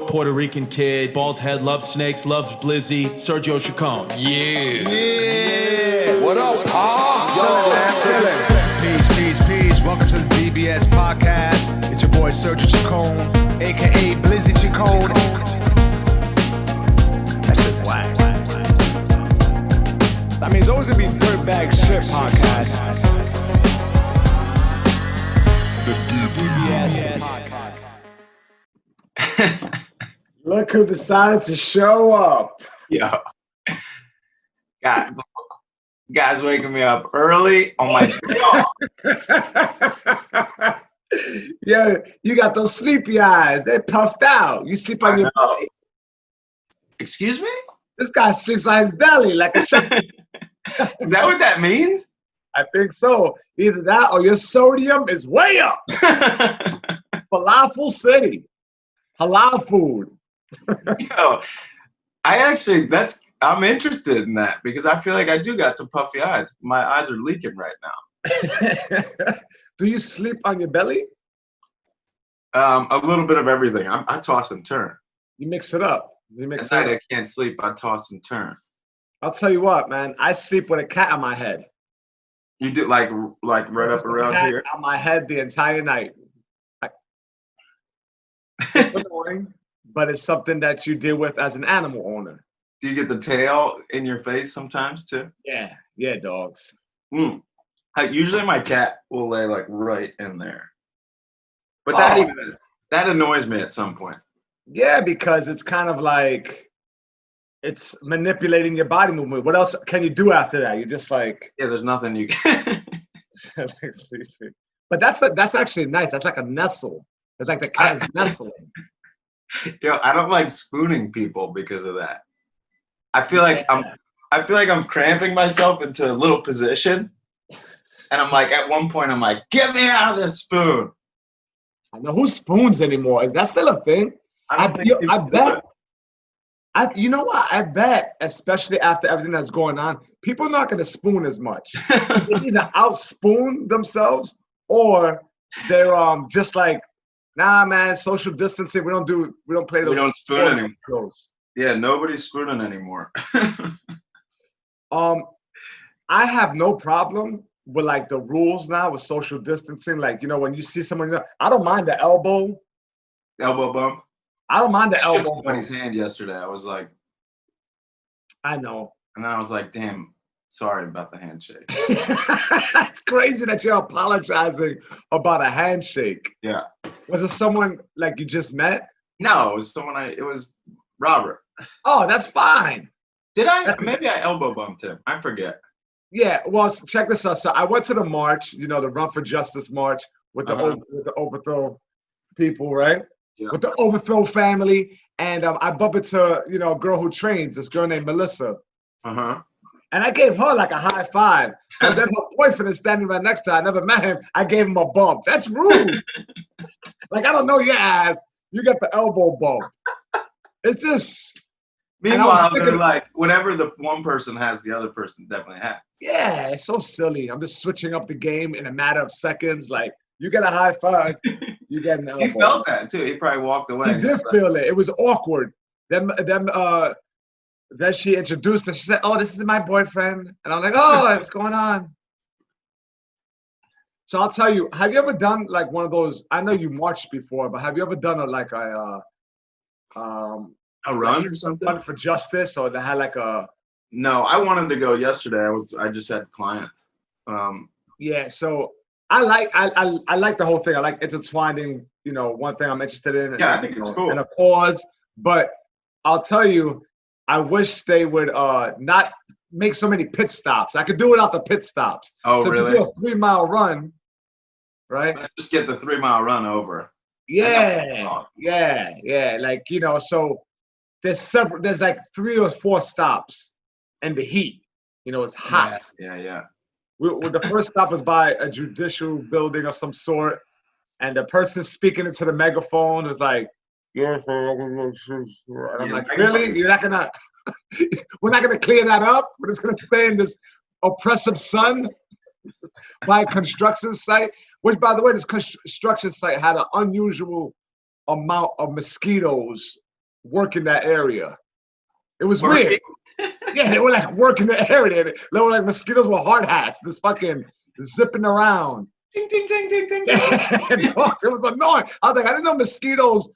Puerto Rican kid, bald head, loves snakes, loves Blizzy, Sergio Chacon. Yeah. What up, Pa? Peace. Welcome to the DBS podcast. It's your boy Sergio Chacon, aka Blizzy Chacon. That shit whack. I mean, it's always gonna be Dirtbag Shit podcast. The DBS podcast. Look who decided to show up. Yo. Guys waking me up early on my Yeah, you got those sleepy eyes. They're puffed out. You sleep on your belly. Excuse me? This guy sleeps on his belly like a chicken. Is that what that means? I think so. Either that or your sodium is way up. Falafel City. Halal food. Yo, I'm interested in that because I feel like I do got some puffy eyes. My eyes are leaking right now. Do you sleep on your belly? A little bit of everything. I toss and turn. You mix it up. At night I can't sleep. I toss and turn. I'll tell you what, man. I sleep with a cat on my head. You do like right up around here? On my head the entire night. It's annoying, but it's something that you deal with as an animal owner. Do you get the tail in your face sometimes too? Yeah, dogs. Usually my cat will lay like right in there. But that annoys me at some point. Yeah, because it's kind of like it's manipulating your body movement. What else can you do after that? You're just like there's nothing you can. But that's actually nice. That's like a nestle. It's like the cat's nestling. Yo, I don't like spooning people because of that. I feel like I'm cramping myself into a little position, and I'm like, at one point, I'm like, get me out of this spoon. I know who spoons anymore. Is that still a thing? I bet. You know what? I bet, especially after everything that's going on, people are not going to spoon as much. They either out-spoon themselves, or they're just like, nah, man, social distancing. We don't play those. We don't spoon anymore. Those. Yeah, nobody's spooning anymore. I have no problem with like the rules now with social distancing. Like, when you see someone, I don't mind the elbow bump. I don't mind the elbow bump. Somebody's hand yesterday. I was like, I know. And then I was like, damn, sorry about the handshake. It's crazy that you're apologizing about a handshake. Yeah. Was it someone like you just met? No, it was it was Robert. Oh, that's fine. Did I? Maybe I elbow bumped him. I forget. Yeah, well, check this out. So I went to the march, the Run for Justice march with the overthrow people, right? Yeah. With the overthrow family. And I bumped into, a girl who trains, this girl named Melissa. Uh-huh. And I gave her like a high five. And then her boyfriend is standing right next to her. I never met him. I gave him a bump. That's rude. Like, I don't know your ass. You got the elbow bump. It's just. Meanwhile, they're like, whatever the one person has, the other person definitely has. Yeah, it's so silly. I'm just switching up the game in a matter of seconds. Like, you get a high five, you get an elbow. He felt that too. He probably walked away. He did feel it. It was awkward. Then she introduced us. She said, "Oh, this is my boyfriend," and I'm like, "Oh, what's going on?" So I'll tell you. Have you ever done like one of those? I know you marched before, but have you ever done a run or something? Run for justice, or they had like a. No, I wanted to go yesterday. I just had clients. Yeah, so I like the whole thing. I like intertwining. One thing I'm interested in. Yeah, I think it's cool. And a cause, but I'll tell you, I wish they would not make so many pit stops. I could do without the pit stops. Oh, so really? If you do a 3-mile run, right? Just get the 3-mile run over. Yeah. Like, so there's like 3 or 4 stops in the heat. It's hot. Yeah. The first stop was by a judicial building of some sort. And the person speaking into the megaphone was like, and I'm like, really? You're not gonna, we're not gonna clear that up? We're just gonna stay in this oppressive sun by a construction site? Which, by the way, this construction site had an unusual amount of mosquitoes working that area. It was Working? weird. Yeah, they were like working the area. They were like mosquitoes with hard hats, just fucking zipping around. Ding, ding, ding, ding, ding. It was annoying. I was like, I didn't know mosquitoes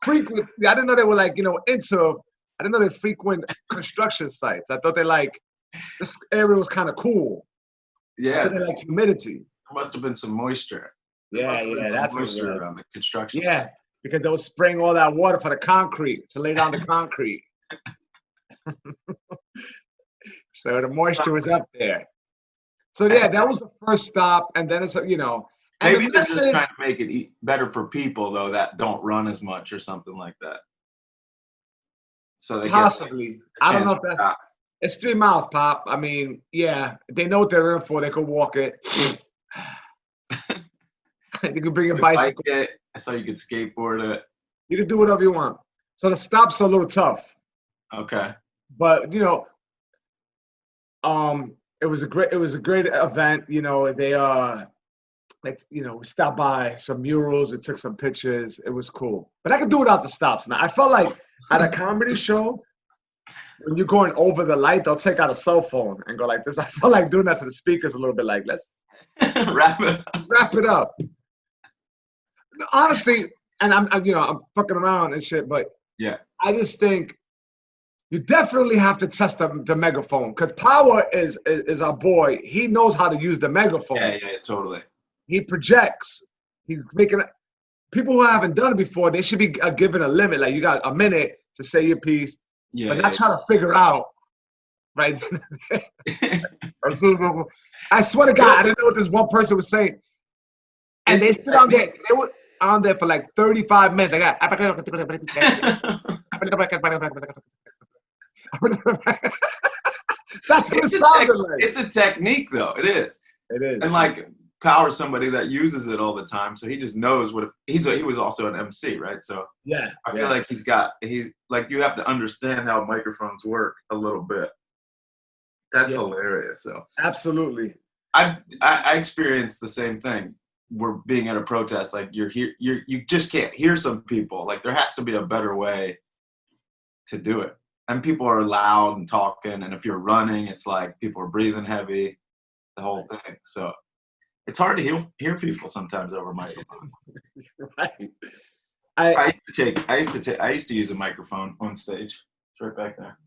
frequent. I didn't know they were like, I didn't know they frequent construction sites. I thought this area was kind of cool. Yeah, They like humidity. there must have been some moisture. Yeah, that's what it moisture was. around the construction. Yeah, because they were spraying all that water for the concrete to lay down the concrete. So the moisture was up there. So yeah, that was the first stop, and then it's And Maybe the they're just message- trying to make it better for people though that don't run as much or something like that. So they possibly. I don't know if that's. Stop. It's 3 miles, Pop. I mean, yeah, they know what they're in for. They could walk it. You could bring a bicycle. Bike it. I saw you could skateboard it. You can do whatever you want. So the stops are a little tough, Okay. but it was a great event. We stopped by some murals. We took some pictures. It was cool. But I could do without the stops, man. I felt like at a comedy show, when you're going over the light, they'll take out a cell phone and go like this. I felt like doing that to the speakers a little bit. Like let's Wrap it up. wrap it up. Honestly, and I'm fucking around and shit, but Yeah. I just think you definitely have to test the megaphone because Power is our boy. He knows how to use the megaphone. Yeah, totally. He projects. He's making people who haven't done it before. They should be given a limit. Like you got a minute to say your piece, Yeah. but not trying to figure out. Right. I swear to God, I didn't know what this one person was saying. And they stood on there. They were on there for like 35 minutes. Like, that's what it sounded like. It's a technique, though. It is. It is. And like Power's somebody that uses it all the time, so he just knows what he was also an MC, right? So Yeah. I feel like you have to understand how microphones work a little bit. That's hilarious. So Absolutely. I experienced the same thing. We're being at a protest, like you just can't hear some people. Like there has to be a better way to do it. And people are loud and talking, and if you're running, it's like people are breathing heavy, the whole thing. So it's hard to hear people sometimes over microphone. Right. I used to use a microphone on stage. It's right back there.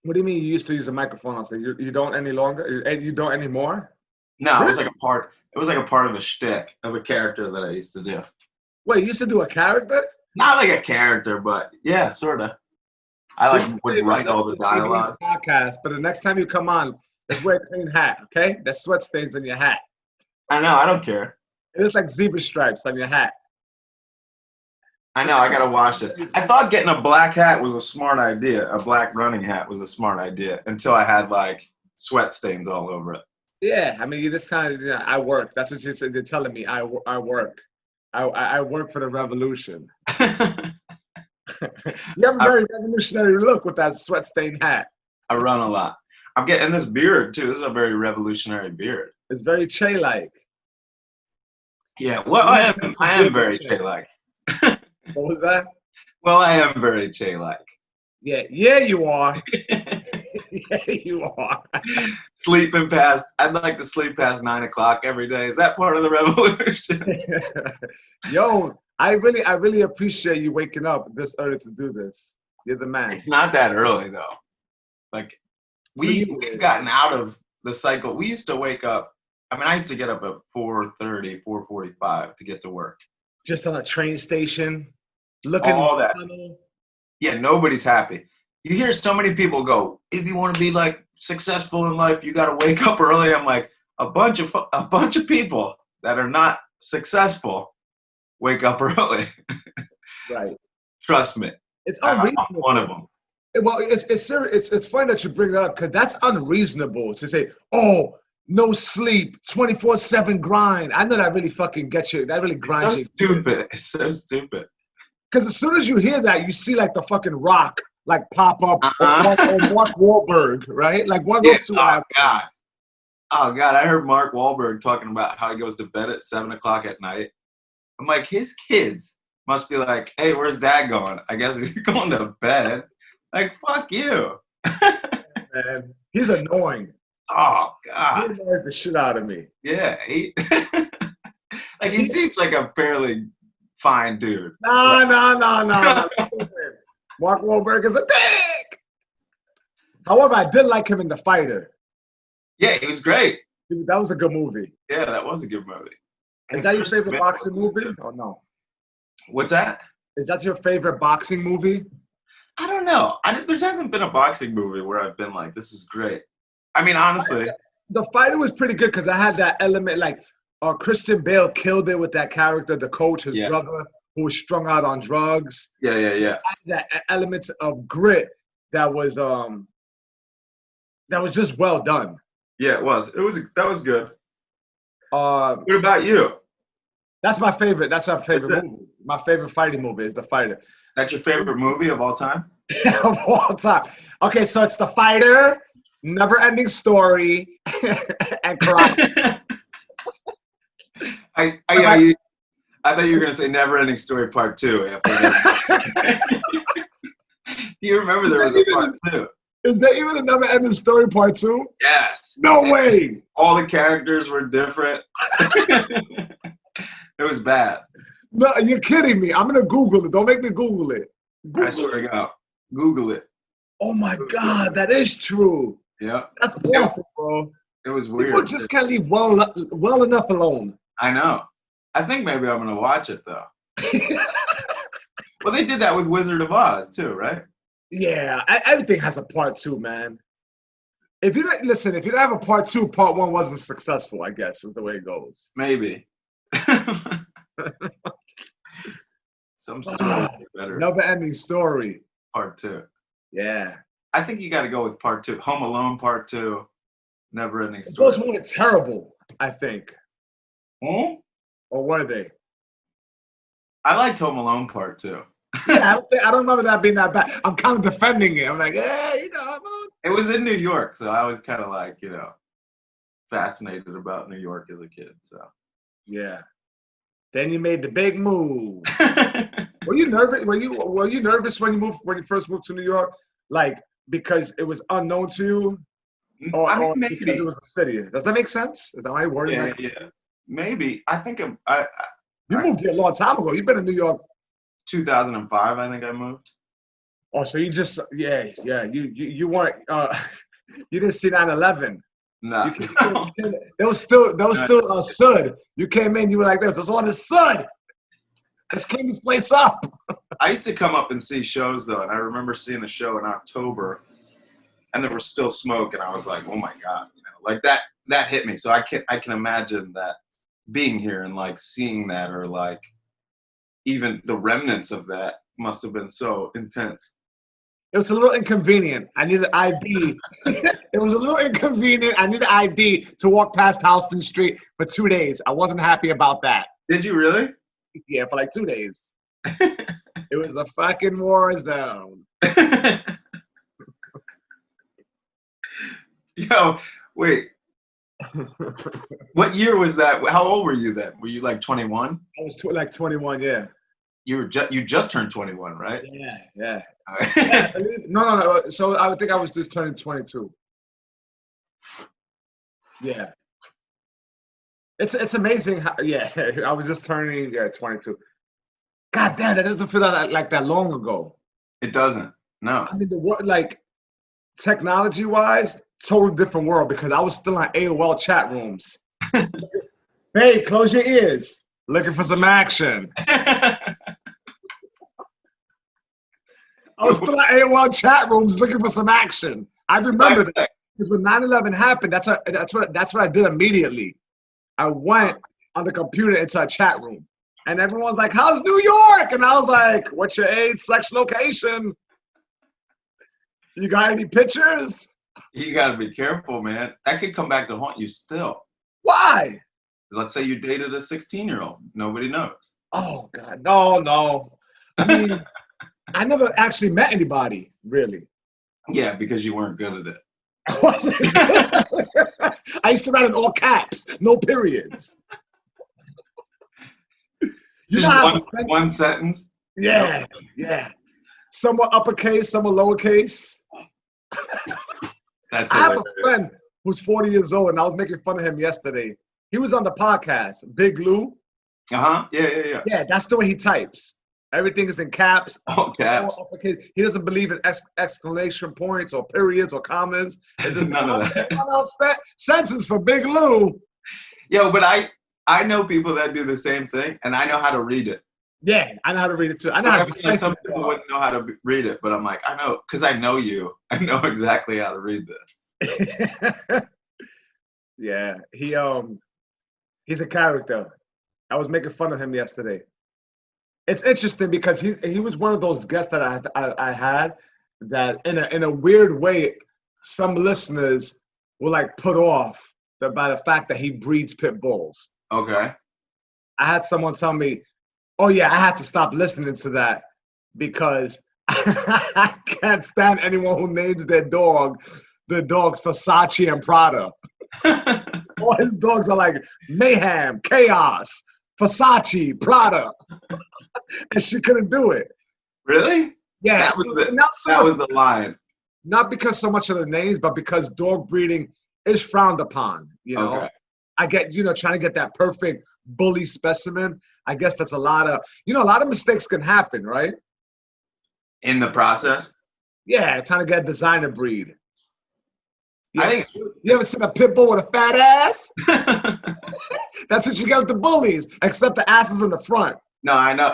What do you mean you used to use a microphone on stage? You don't any longer? You don't anymore? No, it was like a part. It was like a part of a shtick of a character that I used to do. Wait, you used to do a character? Not like a character, but yeah, sort of. I would write all the dialogue. Podcast, but the next time you come on, let's wear a clean hat, okay? There's sweat stains on your hat. I know. I don't care. It looks like zebra stripes on your hat. I know. I gotta wash this. I thought getting a black hat was a smart idea. A black running hat was a smart idea until I had like sweat stains all over it. Yeah, I mean, you just kind of, I work. That's what you're telling me. I work. I work for the revolution. You have a very revolutionary look with that sweat stained hat. I run a lot. I'm getting this beard too. This is a very revolutionary beard. It's very Che-like. Yeah, well, I am very Che-like. What was that? Well, I am very Che-like. Yeah, you are. Yeah, you are. I'd like to sleep past 9 o'clock every day. Is that part of the revolution? Yo, I really appreciate you waking up this early to do this. You're the man. It's not that early though. Like we've gotten out of the cycle. We used to wake up. I mean, I used to get up at 4:30, 4:45 to get to work. Just on a train station, looking all that. tunnel. Yeah, nobody's happy. You hear so many people go, if you want to be like successful in life, you got to wake up early. I'm like, a bunch of people that are not successful wake up early. Right. Trust me. It's I'm unreasonable. one of them. Well, it's funny that you bring it up because that's unreasonable to say, oh, no sleep, 24/7 grind. I know that really fucking gets you. That really grinds you. Stupid. It's so stupid. Because as soon as you hear that, you see like the fucking Rock like pop up or Mark Wahlberg, right? Like one of those two. Oh God! I heard Mark Wahlberg talking about how he goes to bed at 7 o'clock at night, I'm like, his kids must be like, hey, where's dad going? I guess he's going to bed. Like, fuck you. Man, he's annoying. Oh, He God. annoys the shit out of me. Yeah. Like, he seems like a fairly fine dude. No. Mark Wahlberg is a dick. However, I did like him in The Fighter. Yeah, he was great. That was a good movie. Yeah, that was a good movie. Is And that your Chris favorite Miller- boxing movie? Or no? What's that? Is that your favorite boxing movie? I don't know. There hasn't been a boxing movie where I've been like, this is great. I mean, honestly. The Fighter was pretty good because I had that element, like Christian Bale killed it with that character, the coach, his brother, who was strung out on drugs. Yeah. That elements of grit that was just well done. Yeah, it was. That was good. What What about you? That's my favorite. That's our favorite movie. My favorite fighting movie is The Fighter. That's your favorite movie of all time? Of all time. Okay, so it's The Fighter, Never Ending Story, and Karate. I thought you were gonna say Never Ending Story Part 2 after that. Do you remember there was a Part 2? Is there even a Never Ending Story Part 2? Yes. No way. All the characters were different. It was bad. No, you're kidding me. I'm gonna Google it. Don't make me Google it. I swear to God. Google it. Oh my God, that is true. Yeah. That's awful, bro. It was weird. People just can't leave well enough alone. I know. I think maybe I'm gonna watch it though. Well, they did that with Wizard of Oz too, right? Yeah, everything has a part 2, man. If you don't have a part 2, part 1 wasn't successful, I guess, is the way it goes. Maybe. Some stories are better. Never Ending Story. Part 2. Yeah. I think you got to go with Part 2. Home Alone Part 2. Never Ending Those Story. were terrible, I think. Hmm? Or were they? I liked Home Alone Part 2. Yeah, I don't remember that being that bad. I'm kind of defending it. I'm like, yeah, It was in New York, so I was kind of like, fascinated about New York as a kid. So. Yeah. Then you made the big move. Were you nervous? Were you nervous when you first moved to New York? Like because it was unknown to you, or maybe. because it was the city? Does that make sense? Is that my word? Yeah. Maybe. I think You moved here a long time ago. You've been in New York. 2005, I think I moved. Oh, so you just you weren't you didn't see 9/11. No. There was still Sud. You came in, you were like this. There's all this Sud. Let's clean this place up. I used to come up and see shows though, and I remember seeing a show in October, and there was still smoke, and I was like, oh my God, like that hit me. So I can imagine that being here and like seeing that, or like even the remnants of that must have been so intense. It was a little inconvenient. I needed ID. It was a little inconvenient. I needed ID to walk past Houston Street for 2 days. I wasn't happy about that. Did you really? Yeah, for like 2 days. It was a fucking war zone. Yo, wait. What year was that? How old were you then? Were you like 21? I was like 21, yeah. You just turned 21, right? Yeah. No. So I would think I was just turning 22. Yeah. It's amazing how, I was just turning 22. God damn, that doesn't feel like that long ago. It doesn't. No. I mean, technology-wise, totally different world because I was still on AOL chat rooms. Hey, close your ears. Looking for some action. I was still on AOL chat rooms looking for some action. I remember that because when 9/11 happened, that's what I did immediately. I went on the computer into a chat room, and everyone's like, "How's New York?" And I was like, "What's your age, sex, location? You got any pictures?" You got to be careful, man. That could come back to haunt you still. Why? Let's say you dated a 16-year-old. Nobody knows. Oh, God. No. I mean, I never actually met anybody, really. Yeah, because you weren't good at it. I used to write in all caps, no periods. You Just know how one sentence. Yeah, yeah. Some were uppercase, some were lowercase. That's I have a hilarious. friend who's 40 years old, and I was making fun of him yesterday. He was on the podcast, Big Lou. Yeah. Yeah, that's the way he types. Everything is in caps. All caps. All uppercase. He doesn't believe in exclamation points or periods or commas. It's just None of that. one sentence for Big Lou. Yo, but I know people that do the same thing, and I know how to read it. Yeah, I know how to read it too. I know how to decipher Some it. people wouldn't know how to read it, but I'm like, I know, because I know you. I know exactly how to read this. Yeah, he's a character. I was making fun of him yesterday. It's interesting because he was one of those guests that I had that in a weird way, some listeners were like put off by the fact that he breeds pit bulls. Okay. I had someone tell me, "Oh yeah, I had to stop listening to that because I can't stand anyone who names their dogs Versace and Prada." All his dogs are like Mayhem, Chaos, Versace, Prada. And she couldn't do it. Really? Yeah. That was the line. Not because so much of the names, but because dog breeding is frowned upon. You know, Okay. I get, trying to get that perfect bully specimen. I guess that's a lot of mistakes can happen, right? In the process? Yeah, trying to get a designer breed. Yeah. I think You ever seen a pit bull with a fat ass? That's what you get with the bullies, except the ass is in the front. No, I know.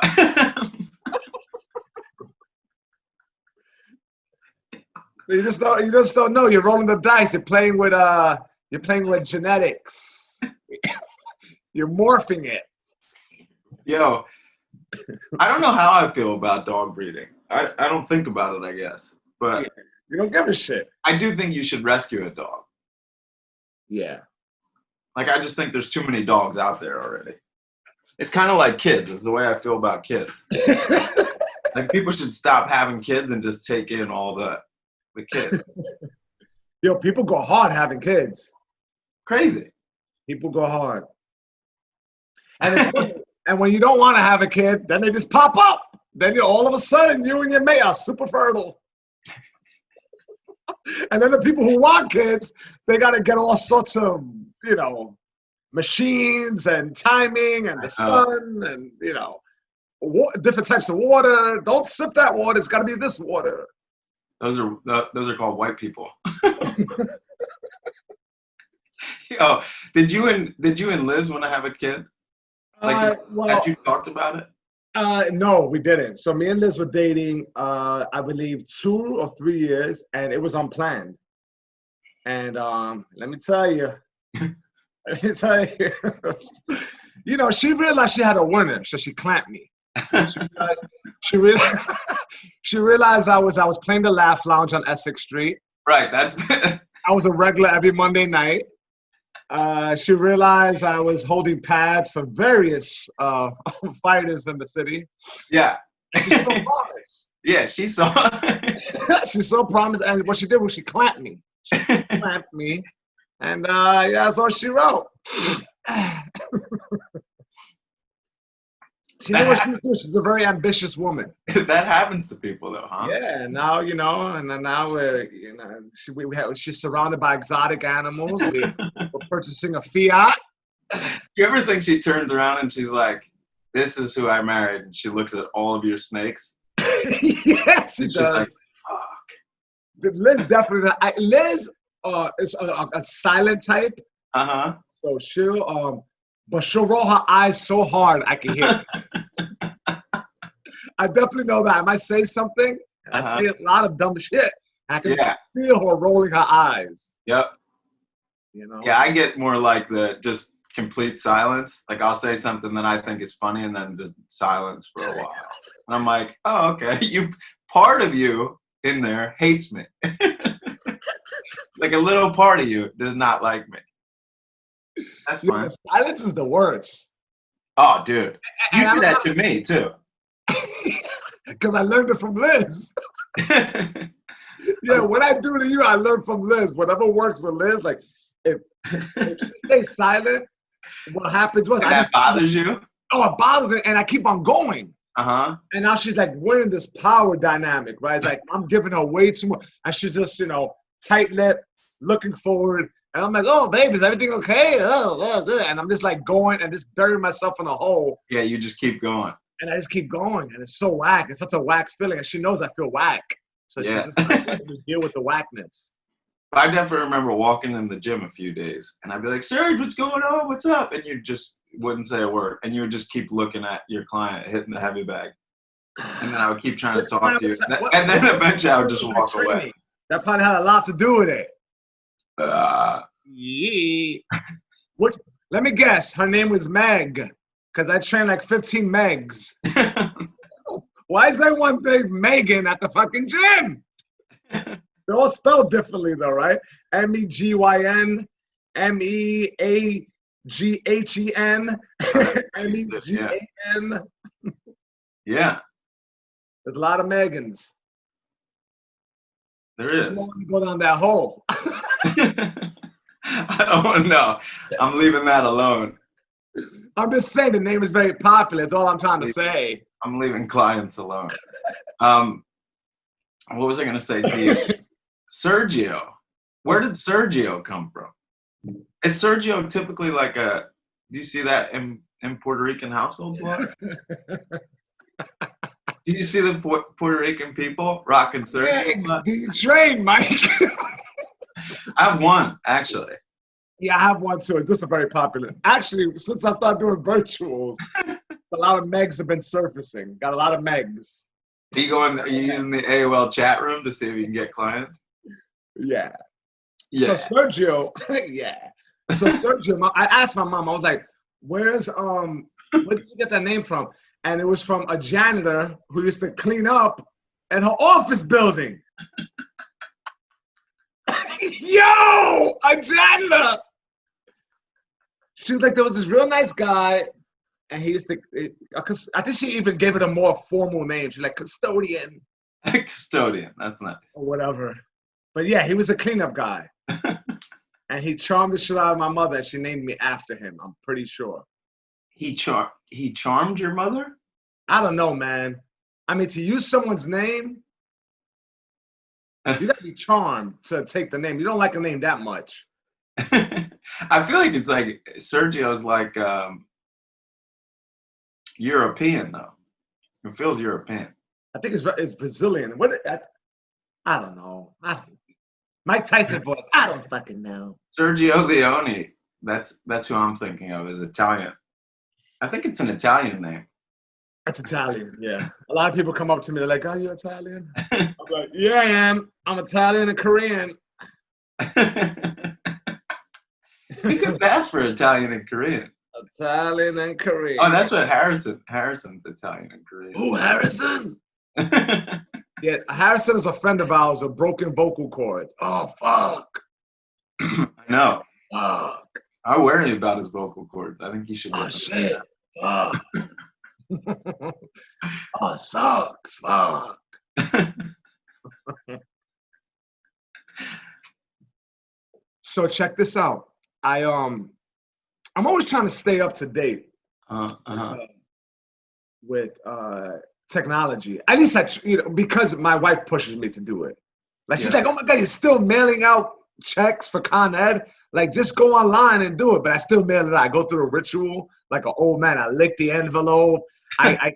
You just don't know. You're rolling the dice. You're playing with genetics. You're morphing it. Yo, I don't know how I feel about dog breeding. I don't think about it, I guess. But You don't give a shit. I do think you should rescue a dog. Yeah. Like, I just think there's too many dogs out there already. It's kind of like kids. It's the way I feel about kids. Like, people should stop having kids and just take in all the kids. Yo, people go hard having kids. Crazy. People go hard. And it's funny. And when you don't want to have a kid, then they just pop up. Then all of a sudden, you and your mate are super fertile. And then the people who want kids, they got to get all sorts of, machines and timing and the sun and, different types of water. Don't sip that water. It's got to be this water. Those are called white people. Yo, did you and Liz want to have a kid? Like, had you talked about it? No, we didn't. So me and Liz were dating, I believe, 2 or 3 years, and it was unplanned. And let me tell you, she realized she had a winner, so she clamped me. She realized I was playing the Laugh Lounge on Essex Street. Right, that's. I was a regular every Monday night. She realized I was holding pads for various fighters in the city. Yeah. She saw promise. Yeah, she saw. She saw promise, and what she did was she clamped me. She clamped me, and that's all she wrote. She knew what she was doing. She's a very ambitious woman. That happens to people, though, huh? Yeah, now and then now she's surrounded by exotic animals. We're purchasing a Fiat. You ever think she turns around and she's like, "This is who I married," and she looks at all of your snakes? Yes, she does. Like, fuck. Liz definitely. Liz is a silent type. So she'll roll her eyes so hard I can hear it. I definitely know that. I might say something, and I say a lot of dumb shit. I can feel her rolling her eyes. Yep. Yeah, I get more like the just complete silence. Like, I'll say something that I think is funny, and then just silence for a while. And I'm like, oh, okay. Part of you in there hates me. Like, a little part of you does not like me. That's fine. Silence is the worst. Oh, dude. You do that to me, too. Because I learned it from Liz. Yeah, what I do to you, I learned from Liz. Whatever works with Liz, like, if she stays silent, what happens was... That bothers you? Oh, it bothers me, and I keep on going. Uh-huh. And now she's like winning this power dynamic, right? It's like I'm giving her way too much, and she's just, tight-lipped, looking forward. And I'm like, oh, baby, is everything okay? Oh, good. And I'm just like going and just burying myself in a hole. Yeah, you just keep going. And I just keep going, and it's so whack. It's such a whack feeling, and she knows I feel whack. So Yeah. she's just like, letting me deal with the whackness. I definitely remember walking in the gym a few days, and I'd be like, Serge, what's going on? What's up? And you just wouldn't say a word, and you would just keep looking at your client hitting the heavy bag. And then I would keep trying to talk to you. And then eventually I would just walk away. That probably had a lot to do with it. Uh, Yeah. Let me guess. Her name was Meg, because I trained like 15 Megs. Why is everyone named Megan at the fucking gym? They're all spelled differently though, right? Megyn, Meaghen, Megan. yeah, There's a lot of Megans. there I is. don't want to go down that hole. I don't know. I'm leaving that alone. I'm just saying the name is very popular. That's all I'm trying to say. I'm leaving clients alone. What was I going to say to you? Sergio. Where did Sergio come from? Is Sergio typically like do you see that in Puerto Rican households? Do you see the Puerto Rican people rocking Sergio? Do you train, Mike? I have one, actually. Yeah, I have one too. It's just a very popular. Actually, since I started doing virtuals, a lot of Megs have been surfacing. Got a lot of Megs. Are you using the AOL chat room to see if you can get clients? Yeah. Yeah. So Sergio, yeah. So Sergio, I asked my mom, I was like, where did you get that name from? And it was from a janitor who used to clean up in her office building. Yo, a janitor. She was like, there was this real nice guy, and he used to, I think she even gave it a more formal name. She's like, custodian. Custodian, that's nice. Or whatever. But yeah, he was a cleanup guy. And he charmed the shit out of my mother, and she named me after him, I'm pretty sure. He charmed your mother? I don't know, man. I mean, to use someone's name, you gotta be charmed to take the name. You don't like a name that much. I feel like it's like Sergio's like European though. It feels European. I think it's Brazilian. I don't know. Mike Tyson voice. I don't fucking know. Sergio Leone. That's who I'm thinking of as Italian. I think it's an Italian name. That's Italian, yeah. A lot of people come up to me, they're like, are you Italian? I'm like, yeah, I am. I'm Italian and Korean. You could pass for Italian and Korean. Italian and Korean. Oh, that's what Harrison's Italian and Korean. Who, Harrison? Yeah, Harrison is a friend of ours with broken vocal cords. Oh, fuck. I know. Fuck. I worry about his vocal cords. I think he should. Oh, shit. Fuck. Oh, it sucks. Fuck. So check this out. I'm always trying to stay up to date with technology. At least because my wife pushes me to do it. Like she's like, "Oh my God, you're still mailing out checks for Con Ed? Like just go online and do it." But I still mail it out. I go through a ritual like an old man. I lick the envelope. I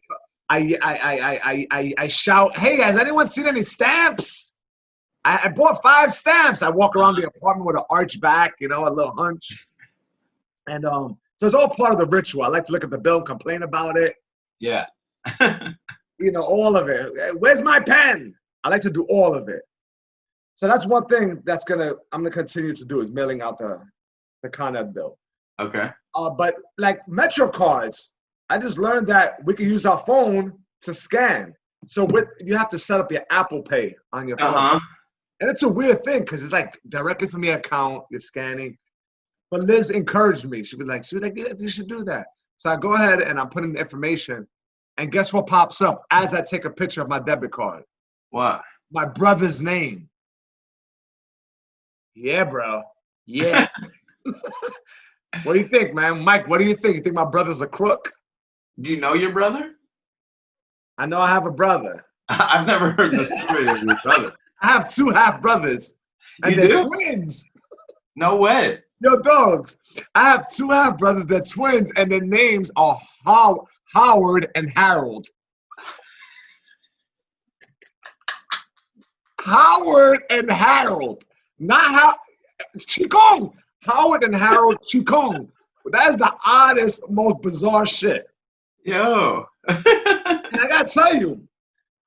shout, "Hey, has anyone seen any stamps?" I bought 5 stamps. I walk around the apartment with an arch back, a little hunch. And so it's all part of the ritual. I like to look at the bill, complain about it. Yeah. All of it. Where's my pen? I like to do all of it. So that's one thing I'm gonna continue to do is mailing out the Con Ed bill. Okay. But like Metro cards, I just learned that we can use our phone to scan. So you have to set up your Apple Pay on your phone. And it's a weird thing because it's like directly from your account, you're scanning. But Liz encouraged me. She was like, yeah, you should do that. So I go ahead and I'm putting the information. And guess what pops up as I take a picture of my debit card? What? My brother's name. Yeah, bro. Yeah. What do you think, man? Mike, what do you think? You think my brother's a crook? Do you know your brother? I know I have a brother. I've never heard the story of your brother. I have 2 half brothers. And You they're do? twins. No way. Yo, dogs. I have 2 half brothers. They're twins, and their names are Howard and Harold. Howard and Harold. Not how Chikong. Howard and Harold Chikong. That is the oddest, most bizarre shit. Yo. And I gotta tell you,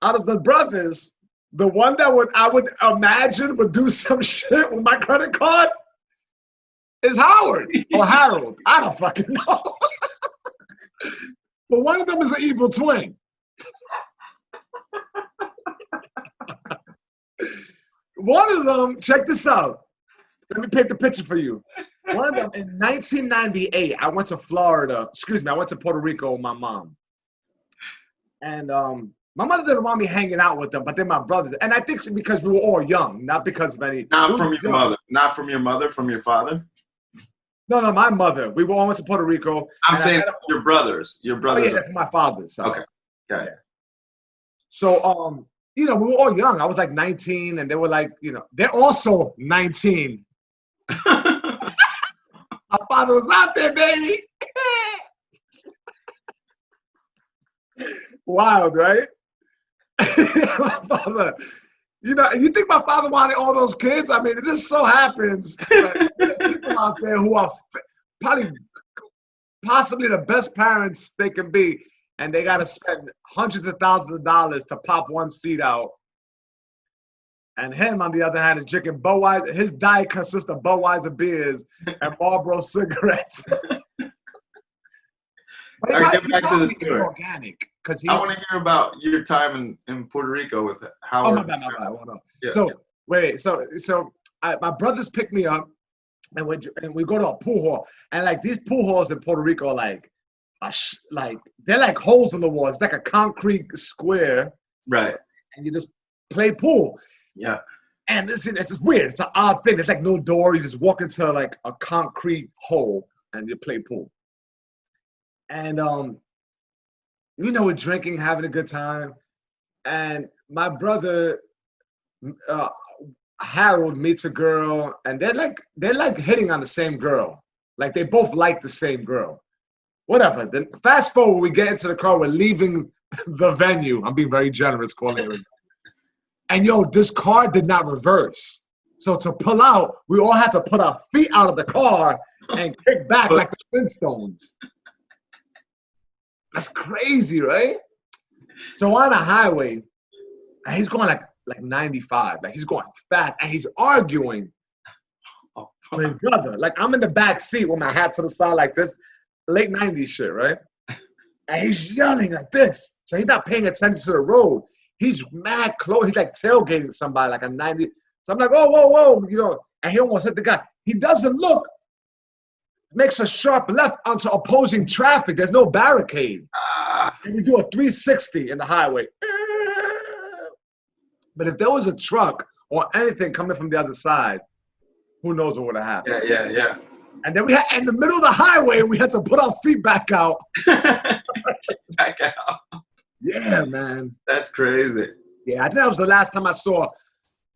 out of the brothers, the one that I would imagine would do some shit with my credit card is Howard or Harold. I don't fucking know. But one of them is an evil twin. One of them, check this out. Let me paint the picture for you. One of them, in 1998, I went to Florida. Excuse me, I went to Puerto Rico with my mom. And my mother didn't want me hanging out with them, but they're my brothers. And I think because we were all young, not because of any. Not from your mother. Not from your mother, from your father? No, my mother. We all went to Puerto Rico. I'm saying your brothers. Your brothers. Oh, yeah, that's my father's side. Okay. Got it. So, you know, we were all young. I was like 19, and they were like, you know, they're also 19. My father was out there, baby. Wild, right? My father, you know, you think my father wanted all those kids? I mean, it just so happens that there's people out there who are possibly the best parents they can be, and they got to spend hundreds of thousands of dollars to pop one seed out. And him, on the other hand, is drinking Budweiser. His diet consists of Budweiser beers and Marlboro cigarettes. But All right, get back to the story. Organic, because I want to hear about your time in Puerto Rico with Howard. Oh, my bad. Hold on. Yeah. So, wait. So my brothers pick me up, and we go to a pool hall. And, like, these pool halls in Puerto Rico are like they're like holes in the wall. It's like a concrete square. Right. And you just play pool. Yeah. And it's just weird. It's an odd thing. It's like no door. You just walk into like a concrete hole and you play pool. And you know, we're drinking, having a good time. And my brother Harold meets a girl, and they're like hitting on the same girl. Like they both like the same girl. Whatever. Then fast forward, we get into the car, we're leaving the venue. I'm being very generous calling it. And yo, this car did not reverse. So to pull out, we all had to put our feet out of the car and kick back like the Flintstones. That's crazy, right? So on a highway, and he's going like 95. Like he's going fast, and he's arguing with his brother. Like I'm in the back seat with my hat to the side like this, late 90s shit, right? And he's yelling like this. So he's not paying attention to the road. He's mad close. He's like tailgating somebody like a 90. So I'm like, oh, whoa, you know, and he almost hit the guy. He doesn't look, makes a sharp left onto opposing traffic. There's no barricade. And we do a 360 in the highway. But if there was a truck or anything coming from the other side, who knows what would have happened? Yeah. And then we had, in the middle of the highway, we had to put our feet back out. Back out. Yeah, man. That's crazy. Yeah, I think that was the last time I saw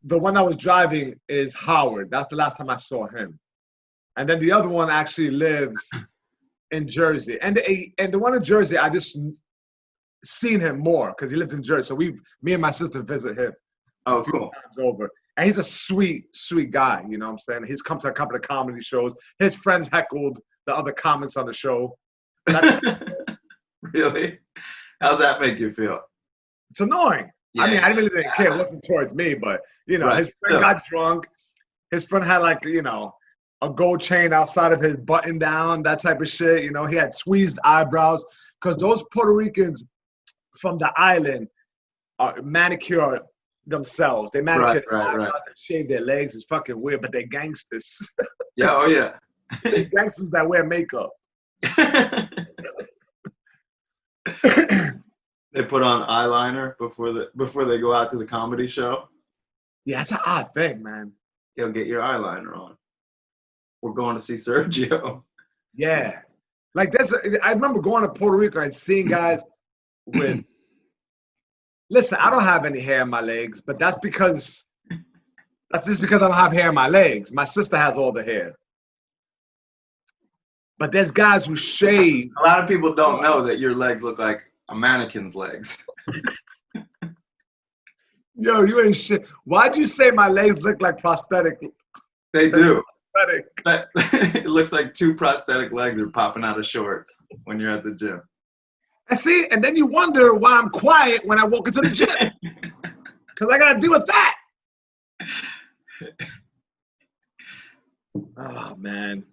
the one I was driving is Howard. That's the last time I saw him. And then the other one actually lives in Jersey. And the one in Jersey, I just seen him more because he lived in Jersey. So me and my sister visit him. Oh, cool. Times over. And he's a sweet, sweet guy, you know what I'm saying? He's come to a couple of comedy shows. His friends heckled the other comics on the show. Really? How's that make you feel? It's annoying. Yeah. I mean, I really didn't care. It wasn't towards me, but, you know, Right. his friend got drunk. His friend had, like, you know, a gold chain outside of his button down, that type of shit. You know, he had tweezed eyebrows because those Puerto Ricans from the island manicure themselves. They manicure their eyebrows and shave their legs. It's fucking weird, but they're gangsters. Yeah, oh yeah. They're gangsters that wear makeup. They put on eyeliner before they go out to the comedy show. Yeah, it's an odd thing, man. Yo, get your eyeliner on. We're going to see Sergio. Yeah. Like I remember going to Puerto Rico and seeing guys with. Listen, I don't have any hair in my legs, but that's just because I don't have hair in my legs. My sister has all the hair. But there's guys who shave. A lot of people don't know that your legs look like a mannequin's legs. Yo, you ain't shit. Why'd you say my legs look like prosthetic? They do. Prosthetic. But it looks like 2 prosthetic legs are popping out of shorts when you're at the gym. And then you wonder why I'm quiet when I walk into the gym. Because I got to deal with that. Oh, man.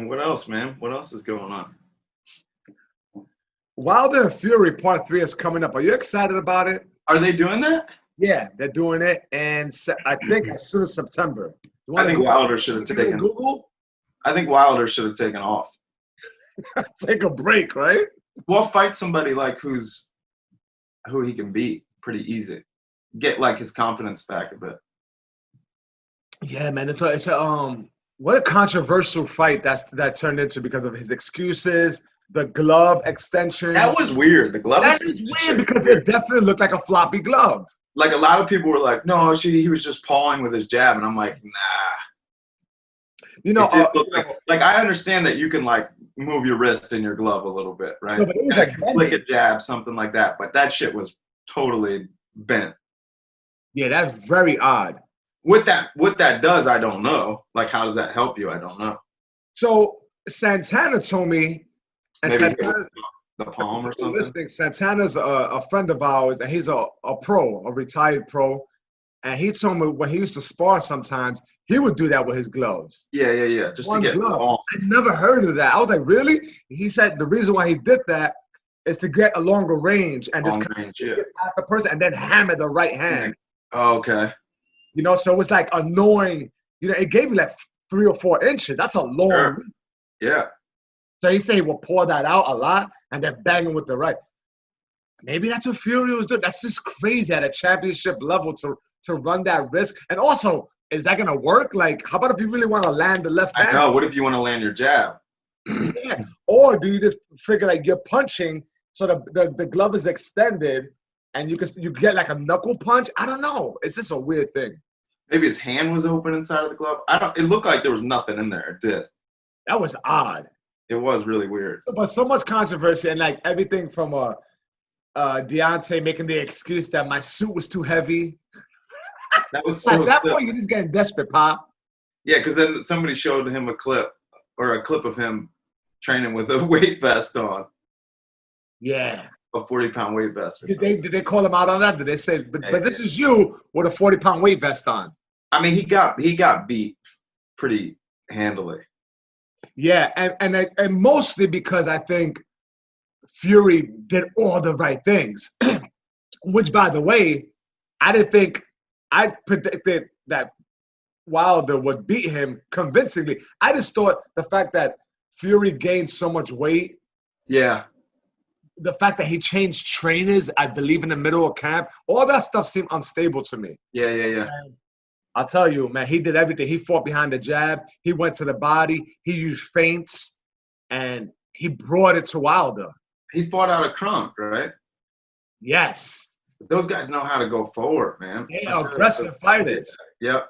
What else, man? What else is going on? Wilder and Fury Part 3 is coming up. Are you excited about it? Are they doing that? Yeah, they're doing it. And I think as soon as September. I think Wilder should have taken Google? I think Wilder should have taken off. Take a break, right? Well, fight somebody like who he can beat pretty easy. Get like his confidence back a bit. Yeah, man. It's what a controversial fight that turned into because of his excuses, the glove extension. That was weird. The glove. That is weird because it definitely looked like a floppy glove. Like a lot of people were like, "No, he was just pawing with his jab," and I'm like, "Nah." You know, like I understand that you can like move your wrist in your glove a little bit, right? No, but it was like flick a jab, something like that. But that shit was totally bent. Yeah, that's very odd. What that does, I don't know. Like, how does that help you? I don't know. So Santana told me, and Maybe Santana, the palm or something. Listening, Santana's a friend of ours, and he's a retired pro. And he told me when he used to spar sometimes, he would do that with his gloves. Yeah. Just One to get glove. long. I never heard of that. I was like, really? He said the reason why he did that is to get a longer range and just kind of get at the person and then hammer the right hand. Oh, okay. You know, so it was like annoying. You know, it gave you like 3 or 4 inches. That's a long. Sure. Yeah. So he said he will pour that out a lot and then bang him with the right. Maybe that's what Fury was doing. That's just crazy at a championship level to run that risk. And also, is that going to work? Like, how about if you really want to land the left hand? I know. What if you want to land your jab? Yeah. Or do you just figure like you're punching so the glove is extended and you get like a knuckle punch? I don't know. It's just a weird thing. Maybe his hand was open inside of the glove. It looked like there was nothing in there. It did. That was odd. It was really weird. But so much controversy and like everything from Deontay making the excuse that my suit was too heavy. That was so at that point, you're just getting desperate, Pop. Yeah, because then somebody showed him a clip of him training with a weight vest on. Yeah. A 40-pound weight vest. Did they call him out on that? Did they say, but this is you with a 40-pound weight vest on? I mean, he got beat pretty handily. Yeah, and mostly because I think Fury did all the right things. Which, by the way, I predicted that Wilder would beat him convincingly. I just thought the fact that Fury gained so much weight. Yeah. The fact that he changed trainers, I believe, in the middle of camp, all that stuff seemed unstable to me. Yeah. And I'll tell you, man, he did everything. He fought behind the jab. He went to the body. He used feints, and he brought it to Wilder. He fought out of Crunk, right? Yes. Those guys know how to go forward, man. They are aggressive fighters. Yep.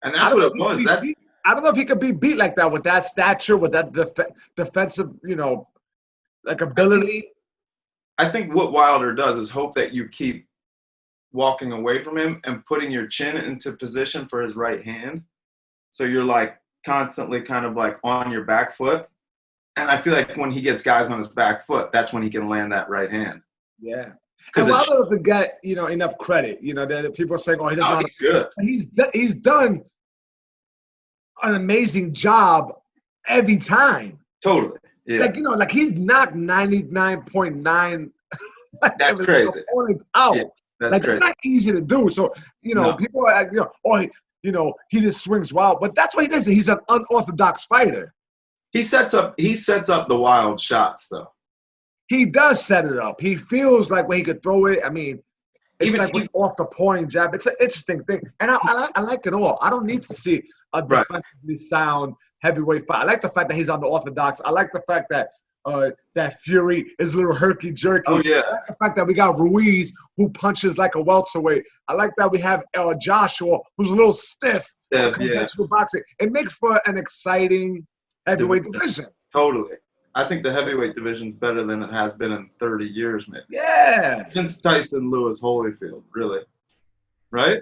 And that's what it was. I don't know if he could be beat like that with that stature, with that defensive, like ability. I think what Wilder does is hope that you keep walking away from him and putting your chin into position for his right hand. So you're like constantly kind of like on your back foot. And I feel like when he gets guys on his back foot, that's when he can land that right hand. Yeah. Because Wilder doesn't get, enough credit. That people are saying, he doesn't. He's good. He's done an amazing job every time. Totally. Yeah. Like he's knocked 99.9 that's crazy. Opponents out. Yeah, that's crazy. It's not easy to do. So, people are like, he just swings wild. But that's what he does. He's an unorthodox fighter. He sets up the wild shots, though. He does set it up. He feels like when he could throw it. I mean, it's Even like with off the point jab. It's an interesting thing, and I like it all. I don't need to see a defensively sound heavyweight fight. I like the fact that he's unorthodox. I like the fact that that Fury is a little herky-jerky. Oh, yeah. I like the fact that we got Ruiz, who punches like a welterweight. I like that we have Joshua, who's a little stiff in conventional boxing. It makes for an exciting heavyweight division. Totally. I think the heavyweight division's better than it has been in 30 years, maybe. Yeah. Since Tyson Lewis Holyfield, really. Right?